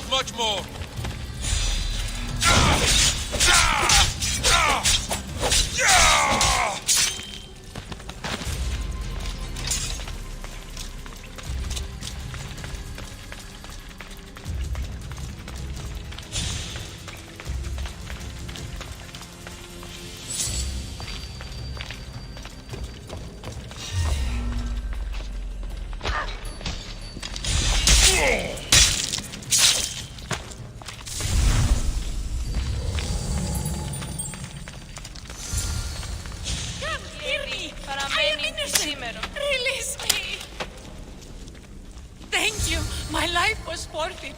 Much more. Release me! Thank you. My life was worth it.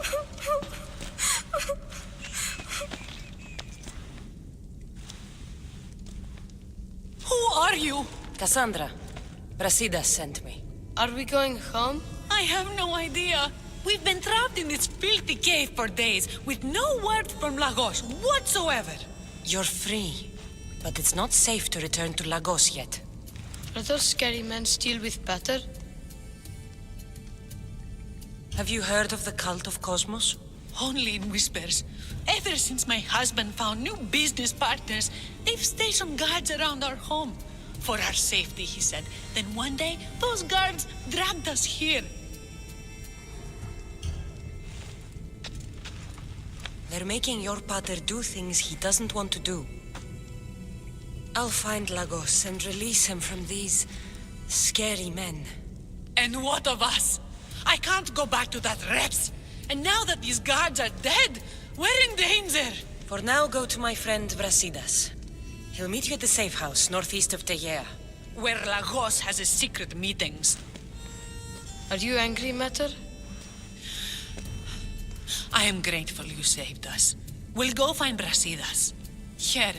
Who are you? Cassandra. Brasidas sent me. Are we going home? I have no idea. We've been trapped in this filthy cave for days with no word from Lagos whatsoever. You're free, but it's not safe to return to Lagos yet. Are those scary men still with Peter? Have you heard of the cult of Cosmos? Only in whispers. Ever since my husband found new business partners, they've stationed guards around our home. For our safety, he said. Then one day, those guards dragged us here. They're making your pater do things he doesn't want to do. I'll find Lagos and release him from these scary men. And what of us? I can't go back to that Reps. And now that these guards are dead, we're in danger. For now, go to my friend Brasidas. He'll meet you at the safe house northeast of Tegea, where Lagos has his secret meetings. Are you angry, Mater? I am grateful you saved us. We'll go find Brasidas. Here.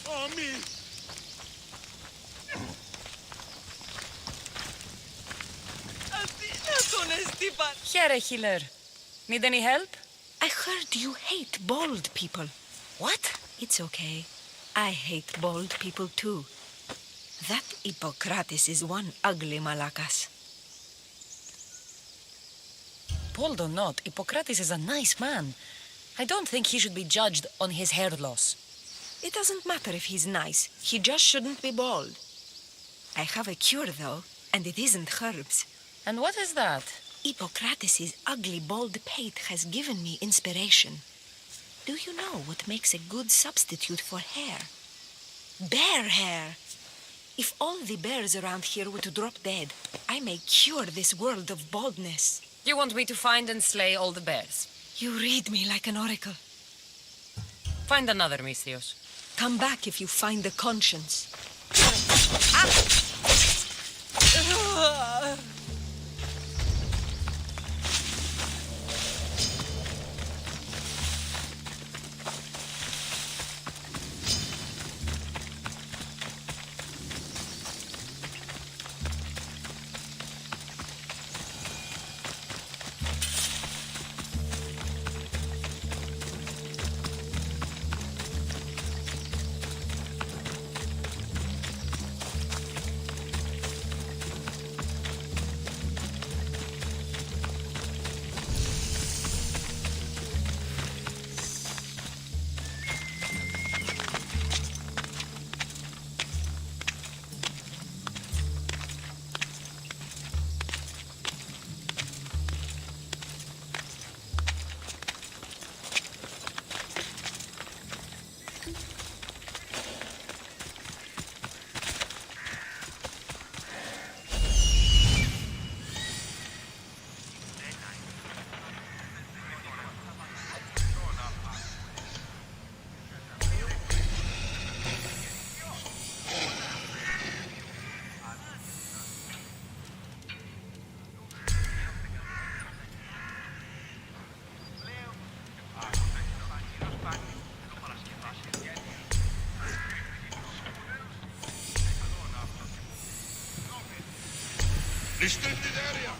Oh, me! Here, healer. Need any help? I heard you hate bald people. What? It's okay. I hate bald people too. That Hippocrates is one ugly malacas. Bald or not, Hippocrates is a nice man. I don't think he should be judged on his hair loss. It doesn't matter if he's nice. He just shouldn't be bald. I have a cure, though, and it isn't herbs. And what is that? Hippocrates' ugly bald pate has given me inspiration. Do you know what makes a good substitute for hair? Bear hair! If all the bears around here were to drop dead, I may cure this world of baldness. You want me to find and slay all the bears? You read me like an oracle. Find another, Misthios. Come back if you find the conscience. Restricted area!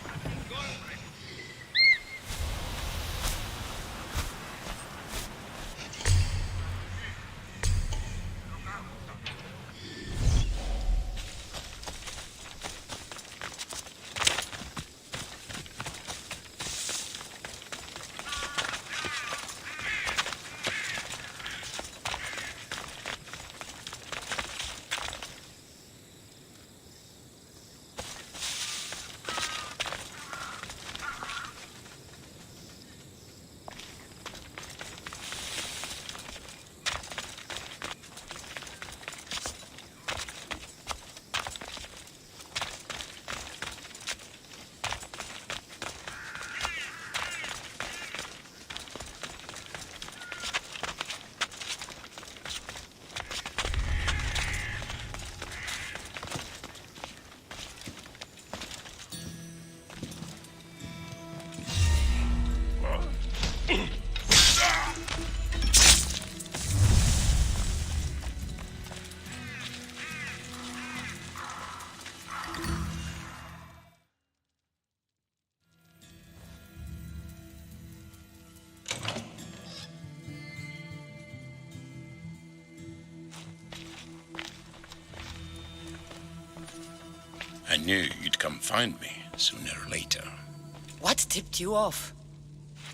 I knew you'd come find me sooner or later. What tipped you off?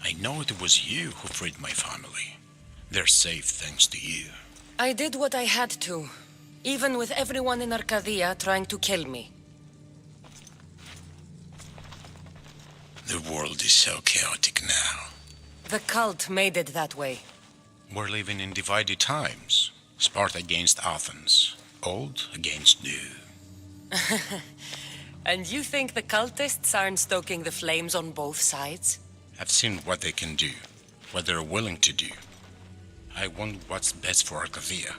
I know it was you who freed my family. They're safe thanks to you. I did what I had to, even with everyone in Arcadia trying to kill me. The world is so chaotic now. The cult made it that way. We're living in divided times. Sparta against Athens. Old against new. And you think the cultists aren't stoking the flames on both sides? I've seen what they can do, what they're willing to do. I want what's best for Arcadia.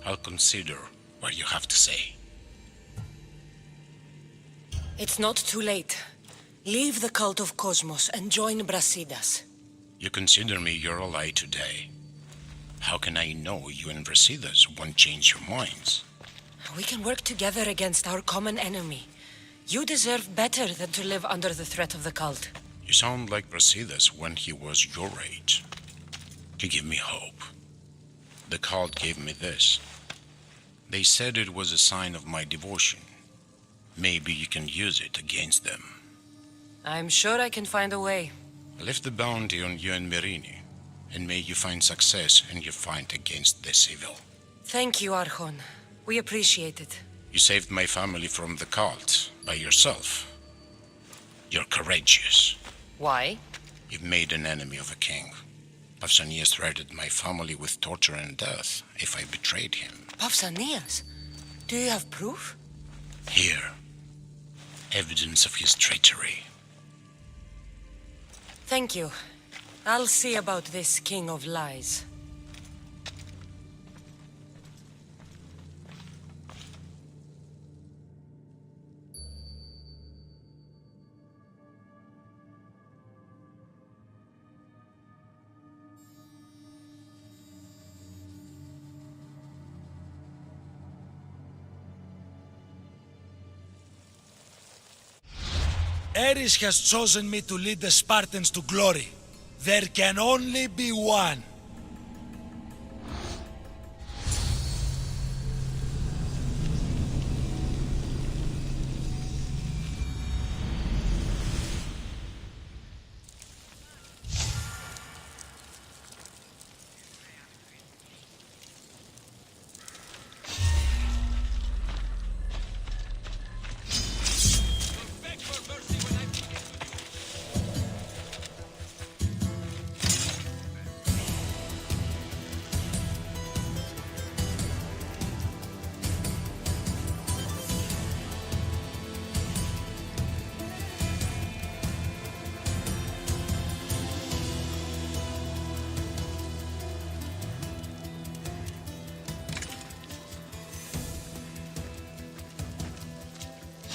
I'll consider what you have to say. It's not too late. Leave the cult of Cosmos and join Brasidas. You consider me your ally today. How can I know you and Brasidas won't change your minds? We can work together against our common enemy. You deserve better than to live under the threat of the cult. You sound like Brasidas when he was your age. You give me hope. The cult gave me this. They said it was a sign of my devotion. Maybe you can use it against them. I'm sure I can find a way. I left the bounty on you and Merini, and may you find success in your fight against this evil. Thank you, Archon. We appreciate it. You saved my family from the cult by yourself. You're courageous. Why? You've made an enemy of a king. Pausanias threatened my family with torture and death if I betrayed him. Pausanias? Do you have proof? Here. Evidence of his treachery. Thank you. I'll see about this king of lies. Ares has chosen me to lead the Spartans to glory. There can only be one.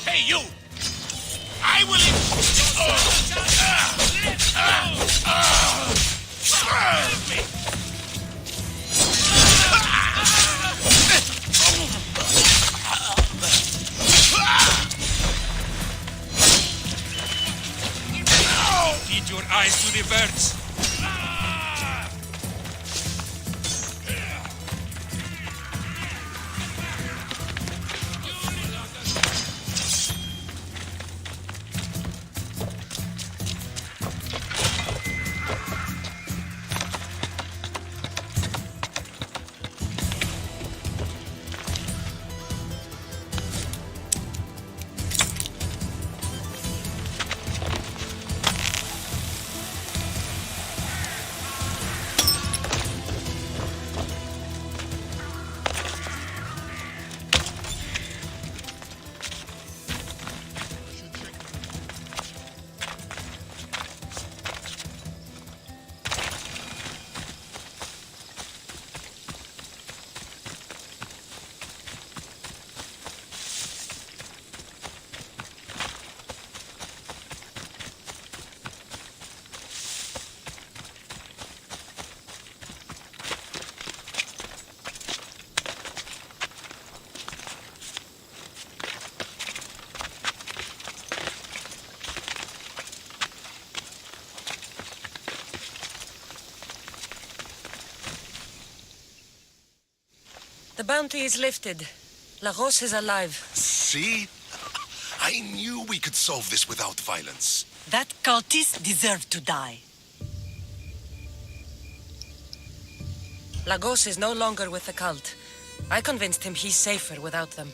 Hey, you! I will... Feed your eyes to the birds. The bounty is lifted. Lagos is alive. See? I knew we could solve this without violence. That cultist deserved to die. Lagos is no longer with the cult. I convinced him he's safer without them.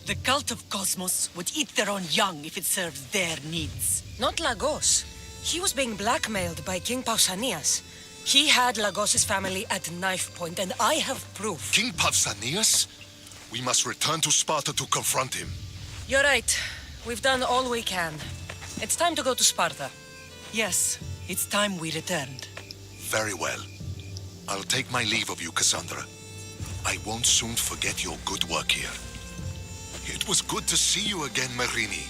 The cult of Cosmos would eat their own young if it serves their needs. Not Lagos. He was being blackmailed by King Pausanias. He had Lagos's family at knife point, and I have proof. King Pausanias? We must return to Sparta to confront him. You're right. We've done all we can. It's time to go to Sparta. Yes, it's time we returned. Very well. I'll take my leave of you, Cassandra. I won't soon forget your good work here. It was good to see you again, Merini.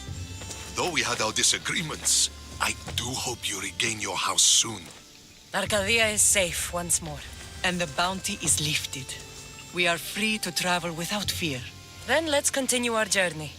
Though we had our disagreements, I do hope you regain your house soon. Arcadia is safe once more. And the bounty is lifted. We are free to travel without fear. Then let's continue our journey.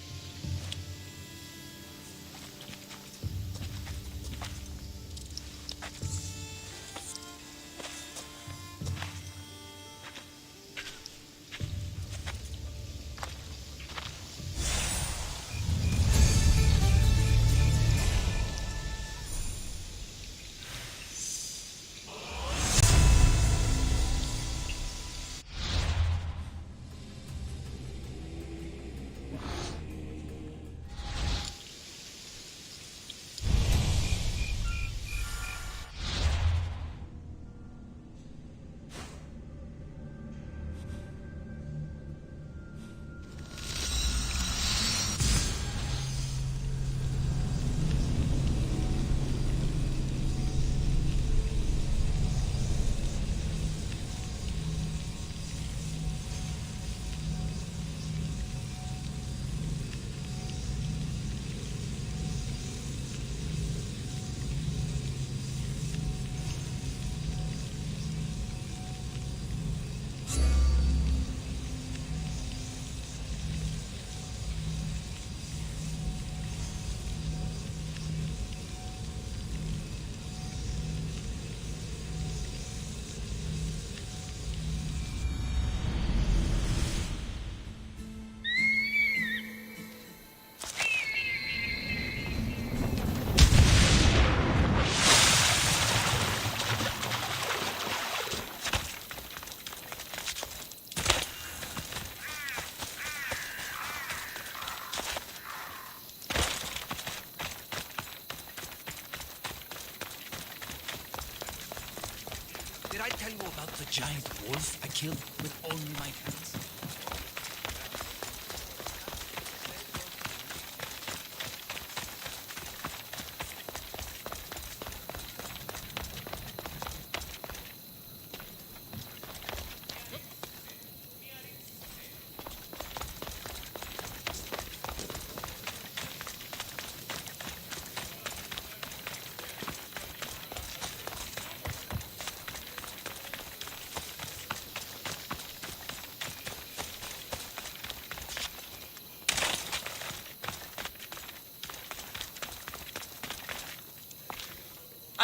Did I tell you about the giant wolf I killed with only my hands?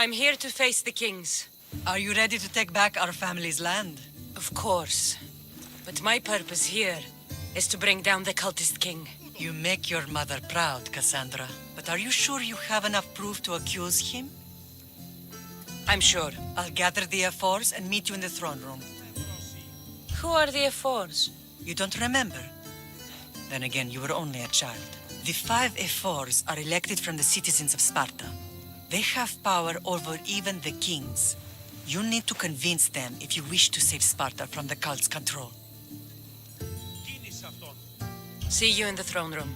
I'm here to face the kings. Are you ready to take back our family's land? Of course. But my purpose here is to bring down the cultist king. You make your mother proud, Cassandra. But are you sure you have enough proof to accuse him? I'm sure. I'll gather the F4s and meet you in the throne room. Who are the F4s? You don't remember? Then again, you were only a child. The 5 F4s are elected from the citizens of Sparta. They have power over even the kings. You need to convince them if you wish to save Sparta from the cult's control. See you in the throne room.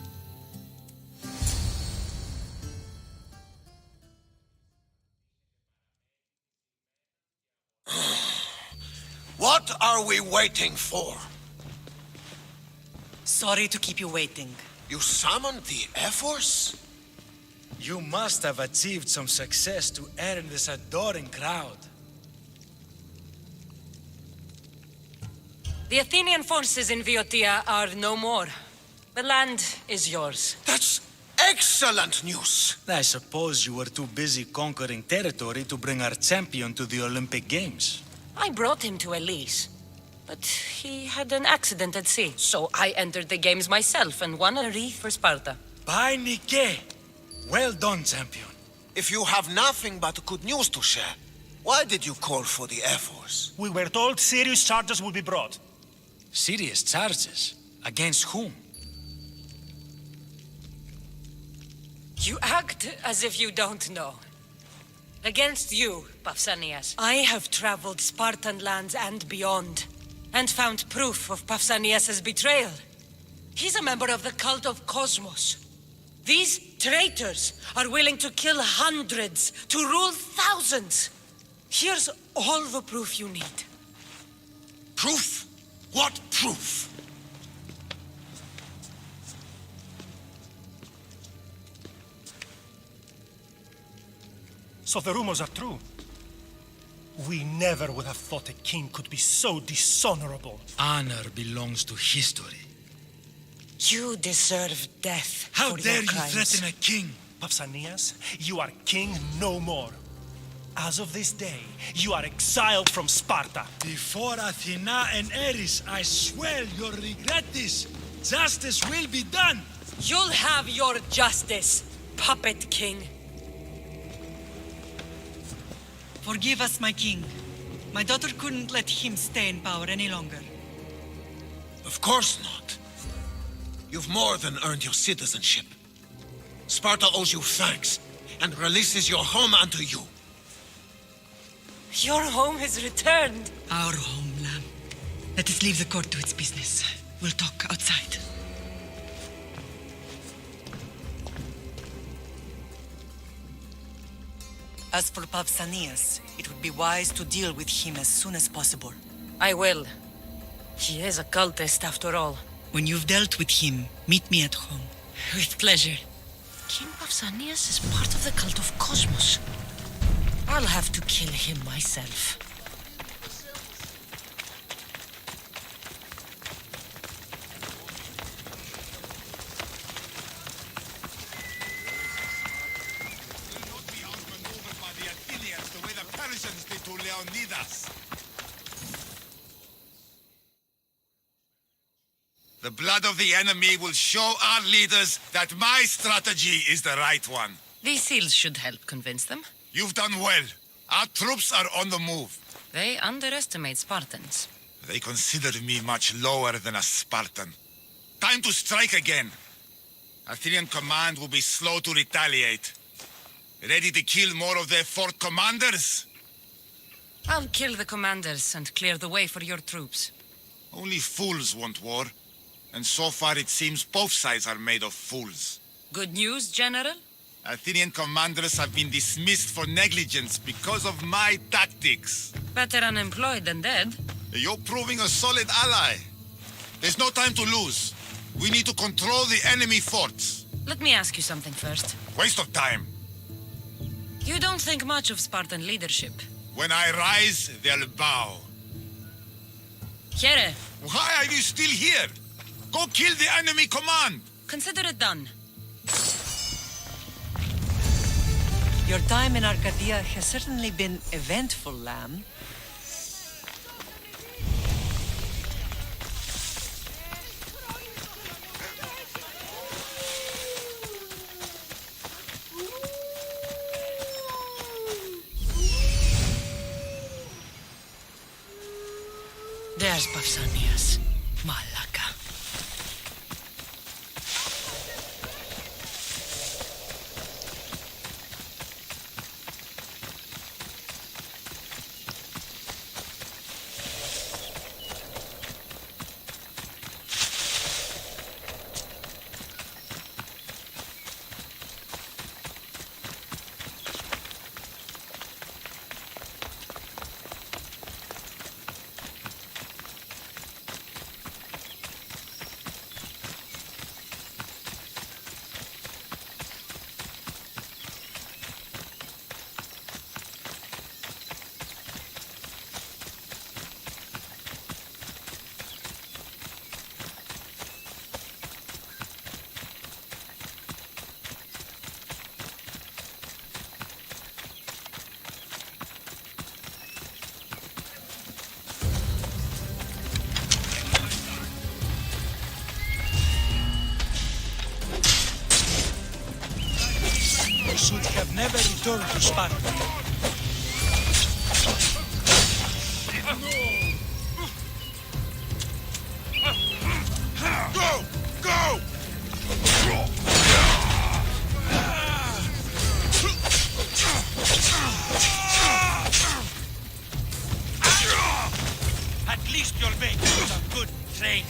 What are we waiting for? Sorry to keep you waiting. You summoned the F-Force? You must have achieved some success to earn this adoring crowd. The Athenian forces in Viotia are no more. The land is yours. That's excellent news! I suppose you were too busy conquering territory to bring our champion to the Olympic Games. I brought him to Elise, but he had an accident at sea, so I entered the games myself and won a wreath for Sparta. By Nike! Well done, champion. If you have nothing but good news to share, why did you call for the Air Force? We were told serious charges would be brought. Serious charges? Against whom? You act as if you don't know. Against you, Pausanias. I have traveled Spartan lands and beyond, and found proof of Pausanias' betrayal. He's a member of the cult of Cosmos. These traitors are willing to kill hundreds to rule thousands. Here's all the proof you need. Proof? What proof? So the rumors are true. We never would have thought a king could be so dishonorable. Honor belongs to history. You deserve death. How for dare your you crimes. threaten a king? Pausanias, you are king no more. As of this day, you are exiled from Sparta. Before Athena and Ares, I swear you'll regret this. Justice will be done. You'll have your justice, puppet king. Forgive us, my king. My daughter couldn't let him stay in power any longer. Of course not. You've more than earned your citizenship. Sparta owes you thanks and releases your home unto you. Your home has returned. Our homeland. Let us leave the court to its business. We'll talk outside. As for Pausanias, it would be wise to deal with him as soon as possible. I will. He is a cultist after all. When you've dealt with him, meet me at home. With pleasure. King Pausanias is part of the cult of Cosmos. I'll have to kill him myself. The blood of the enemy will show our leaders that my strategy is the right one. These seals should help convince them. You've done well. Our troops are on the move. They underestimate Spartans. They consider me much lower than a Spartan. Time to strike again. Athenian command will be slow to retaliate. Ready to kill more of their fort commanders? I'll kill the commanders and clear the way for your troops. Only fools want war. And so far it seems both sides are made of fools. Good news, General? Athenian commanders have been dismissed for negligence because of my tactics. Better unemployed than dead. You're proving a solid ally. There's no time to lose. We need to control the enemy forts. Let me ask you something first. Waste of time. You don't think much of Spartan leadership. When I rise, they'll bow. Here. Why are you still here? Go kill the enemy command! Consider it done. Your time in Arcadia has certainly been eventful, Lamb. There's Pausanias. Malaka. Should have never returned to Sparta. Go! Go! At least you'll make a good training.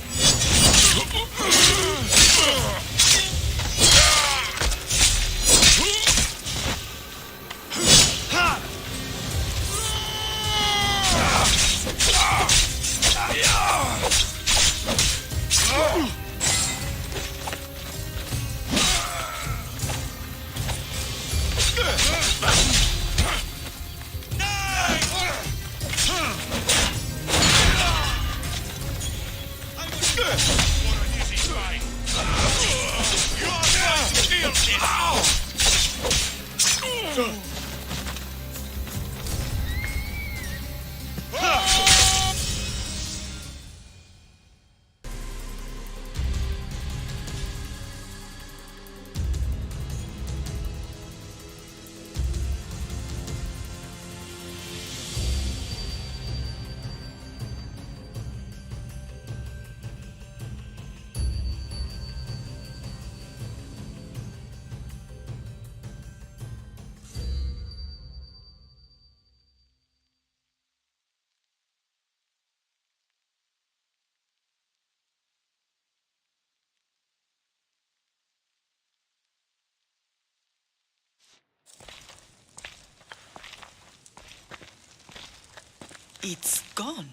It's gone.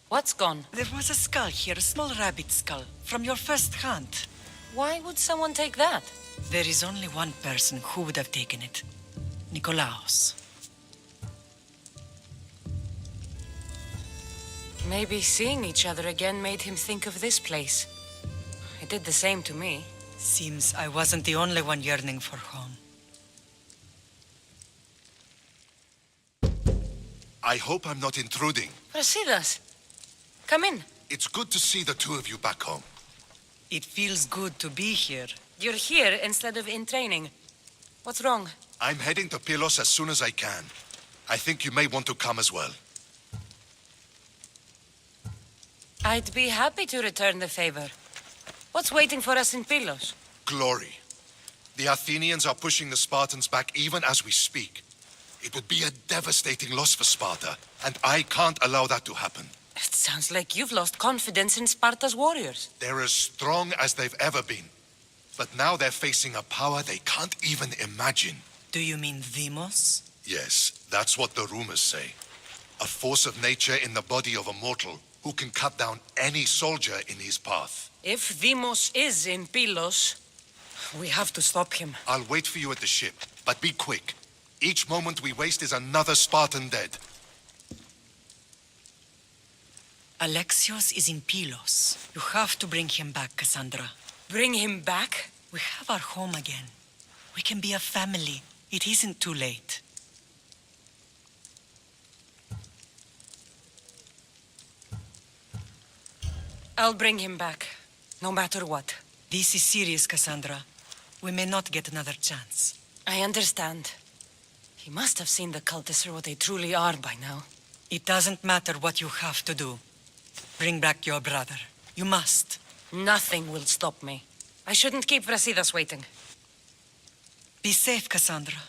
What's gone? There was a skull here, a small rabbit skull, from your first hunt. Why would someone take that? There is only one person who would have taken it. Nikolaos. Maybe seeing each other again made him think of this place. It did the same to me. Seems I wasn't the only one yearning for home. I hope I'm not intruding. Brasidas, come in. It's good to see the two of you back home. It feels good to be here. You're here instead of in training. What's wrong? I'm heading to Pylos as soon as I can. I think you may want to come as well. I'd be happy to return the favor. What's waiting for us in Pylos? Glory. The Athenians are pushing the Spartans back even as we speak. It would be a devastating loss for Sparta, and I can't allow that to happen. It sounds like you've lost confidence in Sparta's warriors. They're as strong as they've ever been. But now they're facing a power they can't even imagine. Do you mean Demos? Yes, that's what the rumors say. A force of nature in the body of a mortal who can cut down any soldier in his path. If Demos is in Pylos, we have to stop him. I'll wait for you at the ship, but be quick. Each moment we waste is another Spartan dead. Alexios is in Pylos. You have to bring him back, Cassandra. Bring him back? We have our home again. We can be a family. It isn't too late. I'll bring him back, no matter what. This is serious, Cassandra. We may not get another chance. I understand. He must have seen the cultists for what they truly are by now. It doesn't matter what you have to do. Bring back your brother. You must. Nothing will stop me. I shouldn't keep Brasidas waiting. Be safe, Cassandra.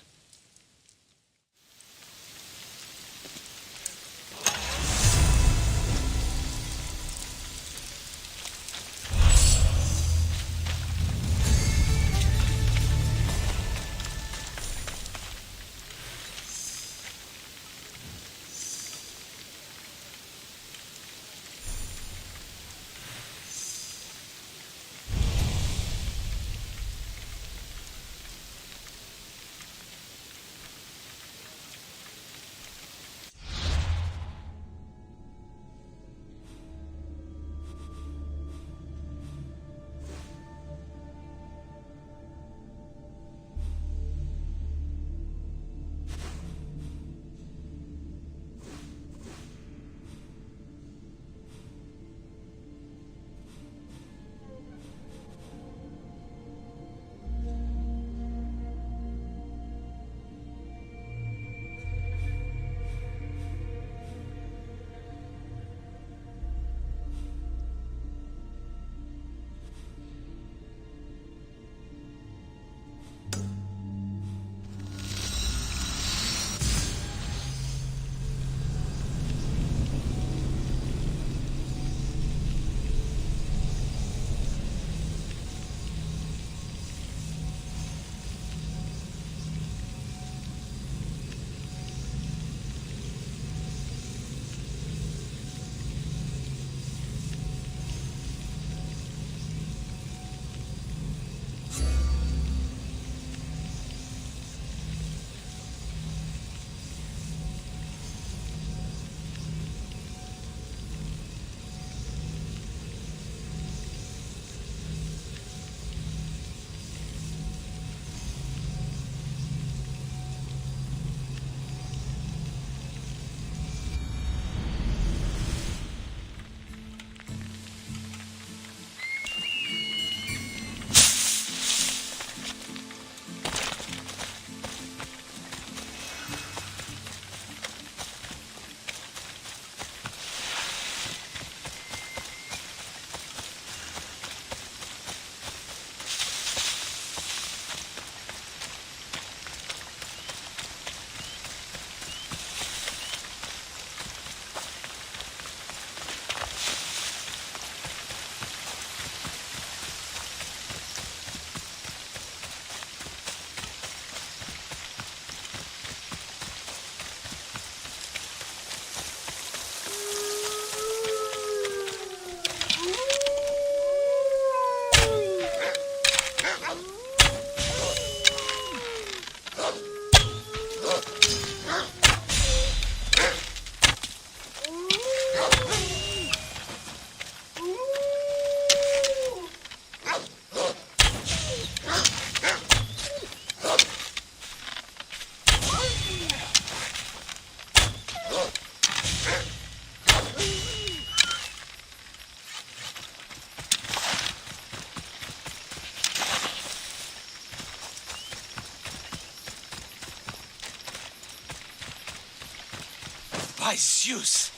By Zeus!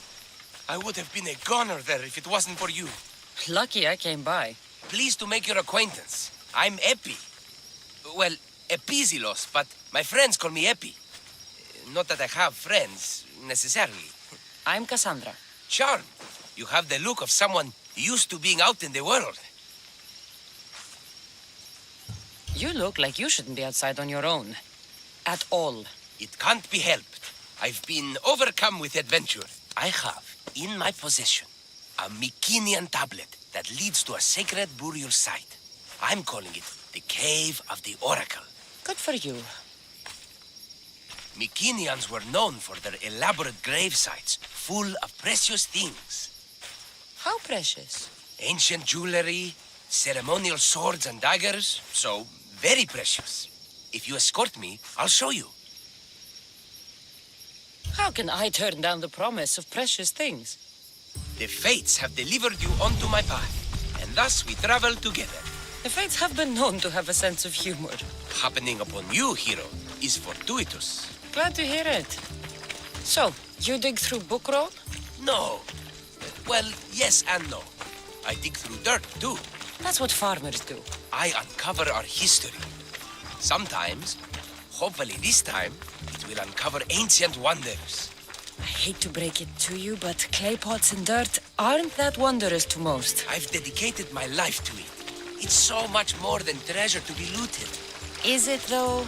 I would have been a goner there if it wasn't for you. Lucky I came by. Pleased to make your acquaintance. I'm Epi. Well, Epizilos, but my friends call me Epi. Not that I have friends, necessarily. I'm Cassandra. Charmed. You have the look of someone used to being out in the world. You look like you shouldn't be outside on your own. At all. It can't be helped. I've been overcome with adventure. I have, in my possession, a Mycenaean tablet that leads to a sacred burial site. I'm calling it the Cave of the Oracle. Good for you. Mycenaeans were known for their elaborate grave sites, full of precious things. How precious? Ancient jewelry, ceremonial swords and daggers, so very precious. If you escort me, I'll show you. How can I turn down the promise of precious things? The fates have delivered you onto my path, and thus we travel together. The fates have been known to have a sense of humor. Happening upon you, hero, is fortuitous. Glad to hear it. So, you dig through book roll? No. Well, yes and no. I dig through dirt, too. That's what farmers do. I uncover our history. Sometimes, hopefully this time, it will uncover ancient wonders. I hate to break it to you, but clay pots and dirt aren't that wondrous to most. I've dedicated my life to it. It's so much more than treasure to be looted. Is it, though?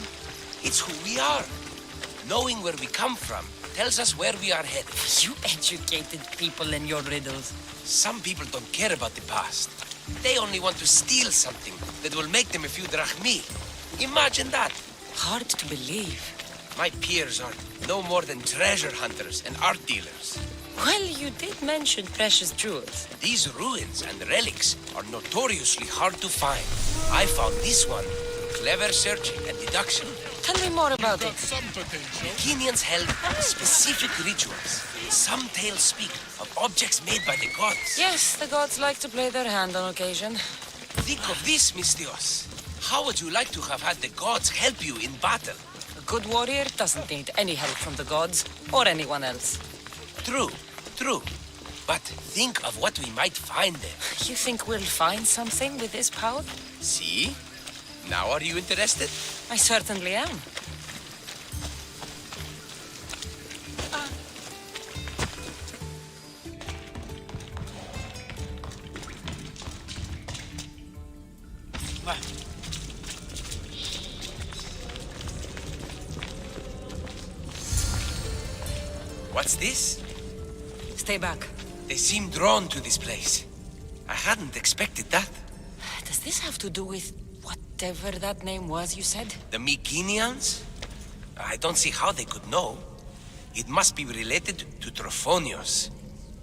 It's who we are. Knowing where we come from tells us where we are headed. You educated people and your riddles. Some people don't care about the past. They only want to steal something that will make them a few drachmi. Imagine that. Hard to believe. My peers are no more than treasure hunters and art dealers. Well, you did mention precious jewels. These ruins and relics are notoriously hard to find. I found this one through clever searching and deduction. Tell me more about it. Mycenaeans held specific rituals. Some tales speak of objects made by the gods. Yes, the gods like to play their hand on occasion. Think of this, Mystios. How would you like to have had the gods help you in battle? A good warrior doesn't need any help from the gods or anyone else. True, true. But think of what we might find there. You think we'll find something with this power? See? Now are you interested? I certainly am. What's this? Stay back. They seem drawn to this place. I hadn't expected that. Does this have to do with whatever that name was you said? The Mycenaeans? I don't see how they could know. It must be related to Trophonios.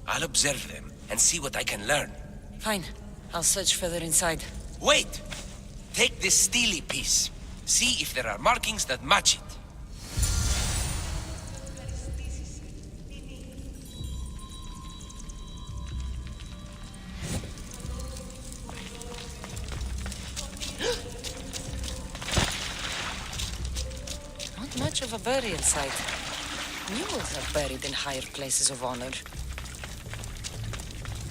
I'll observe them and see what I can learn. Fine. I'll search further inside. Wait! Take this steely piece. See if there are markings that match it. Not much of a burial site. Mules are buried in higher places of honor.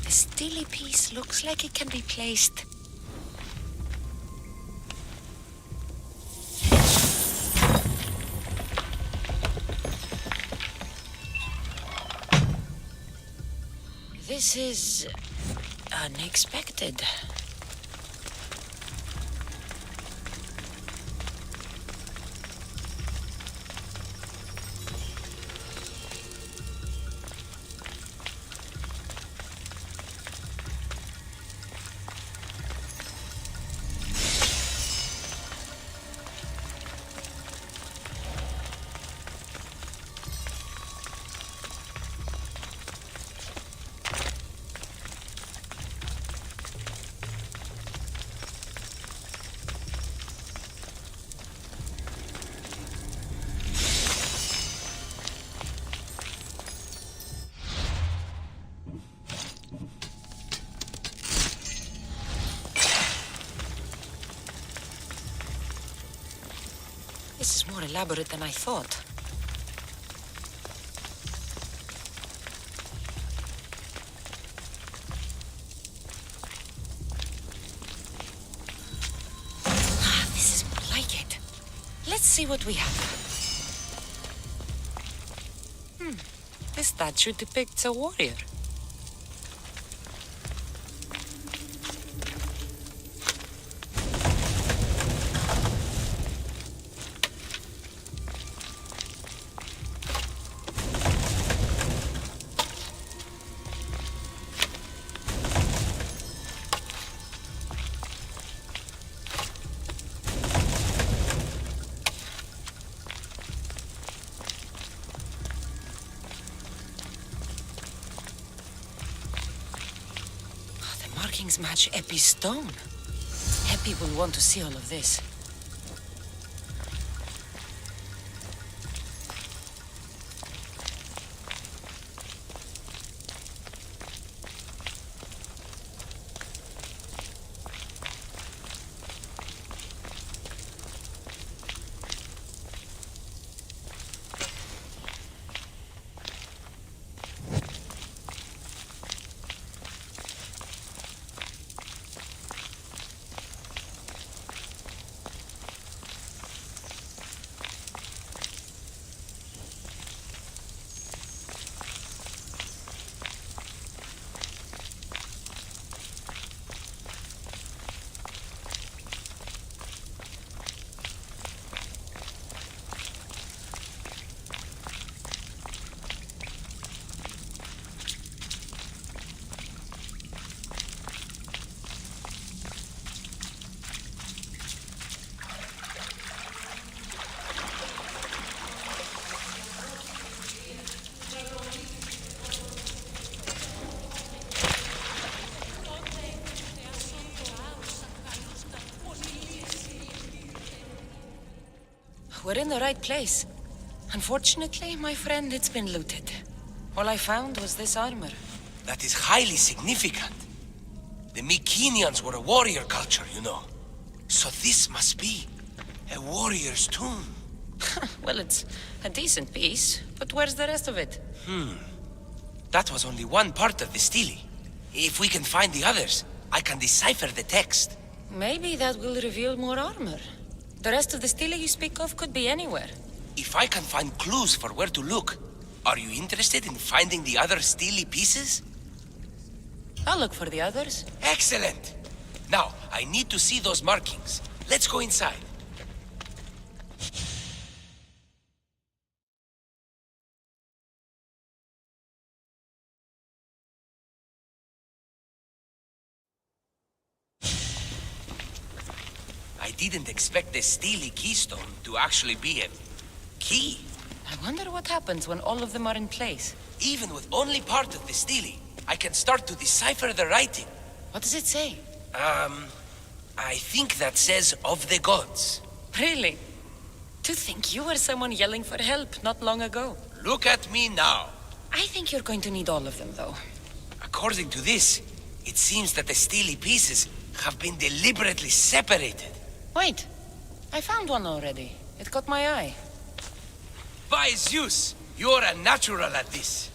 The steely piece looks like it can be placed. This is unexpected. This is more elaborate than I thought. see what we have. This statue depicts a warrior. Markings match Epi's stone. Epi will want to see all of this. We're in the right place. Unfortunately, my friend, it's been looted. All I found was this armor. That is highly significant. The Mycenaeans were a warrior culture, you know. So this must be a warrior's tomb. Well, it's a decent piece, but where's the rest of it? That was only one part of the stele. If we can find the others, I can decipher the text. Maybe that will reveal more armor. The rest of the stele you speak of could be anywhere. If I can find clues for where to look, are you interested in finding the other stele pieces? I'll look for the others. Excellent! Now, I need to see those markings. Let's go inside. I didn't expect the stele keystone to actually be a key. I wonder what happens when all of them are in place. Even with only part of the stele, I can start to decipher the writing. What does it say? I think that says of the gods. Really? To think you were someone yelling for help not long ago. Look at me now. I think you're going to need all of them, though. According to this, it seems that the stele pieces have been deliberately separated. Wait, I found one already. It caught my eye. By Zeus, you're a natural at this.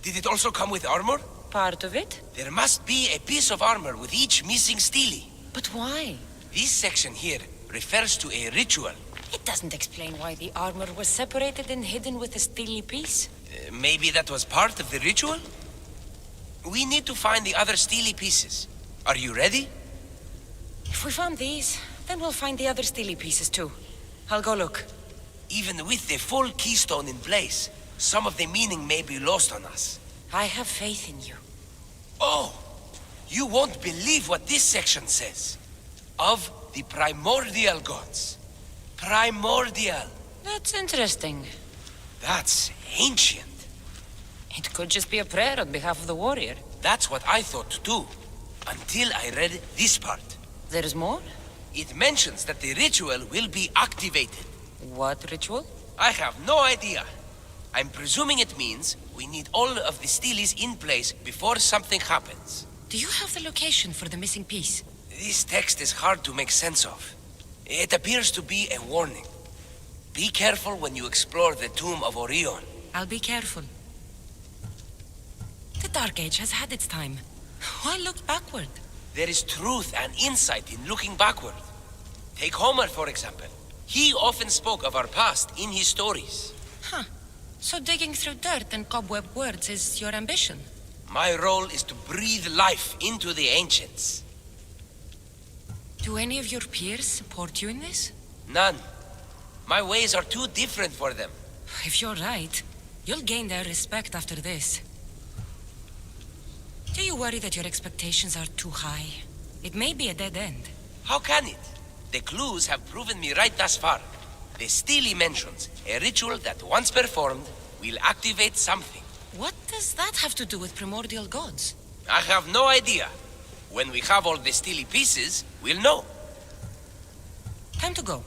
Did it also come with armor? Part of it. There must be a piece of armor with each missing stele. But why? This section here refers to a ritual. It doesn't explain why the armor was separated and hidden with a stele piece. Maybe that was part of the ritual? We need to find the other stele pieces. Are you ready? If we found these, then we'll find the other stele pieces too. I'll go look. Even with the full keystone in place, some of the meaning may be lost on us. I have faith in you. Oh! You won't believe what this section says. Of the primordial gods. Primordial. That's interesting. That's ancient. It could just be a prayer on behalf of the warrior. That's what I thought too. Until I read this part. There's more? It mentions that the ritual will be activated. What ritual? I have no idea. I'm presuming it means we need all of the steles in place before something happens. Do you have the location for the missing piece? This text is hard to make sense of. It appears to be a warning. Be careful when you explore the tomb of Orion. I'll be careful. The Dark Age has had its time. Why look backward? There is truth and insight in looking backward. Take Homer, for example. He often spoke of our past in his stories. Huh. So digging through dirt and cobweb words is your ambition? My role is to breathe life into the ancients. Do any of your peers support you in this? None. My ways are too different for them. If you're right, you'll gain their respect after this. Do you worry that your expectations are too high? It may be a dead end. How can it? The clues have proven me right thus far. The Steely mentions a ritual that once performed will activate something. What does that have to do with primordial gods? I have no idea. When we have all the Steely pieces, we'll know. Time to go.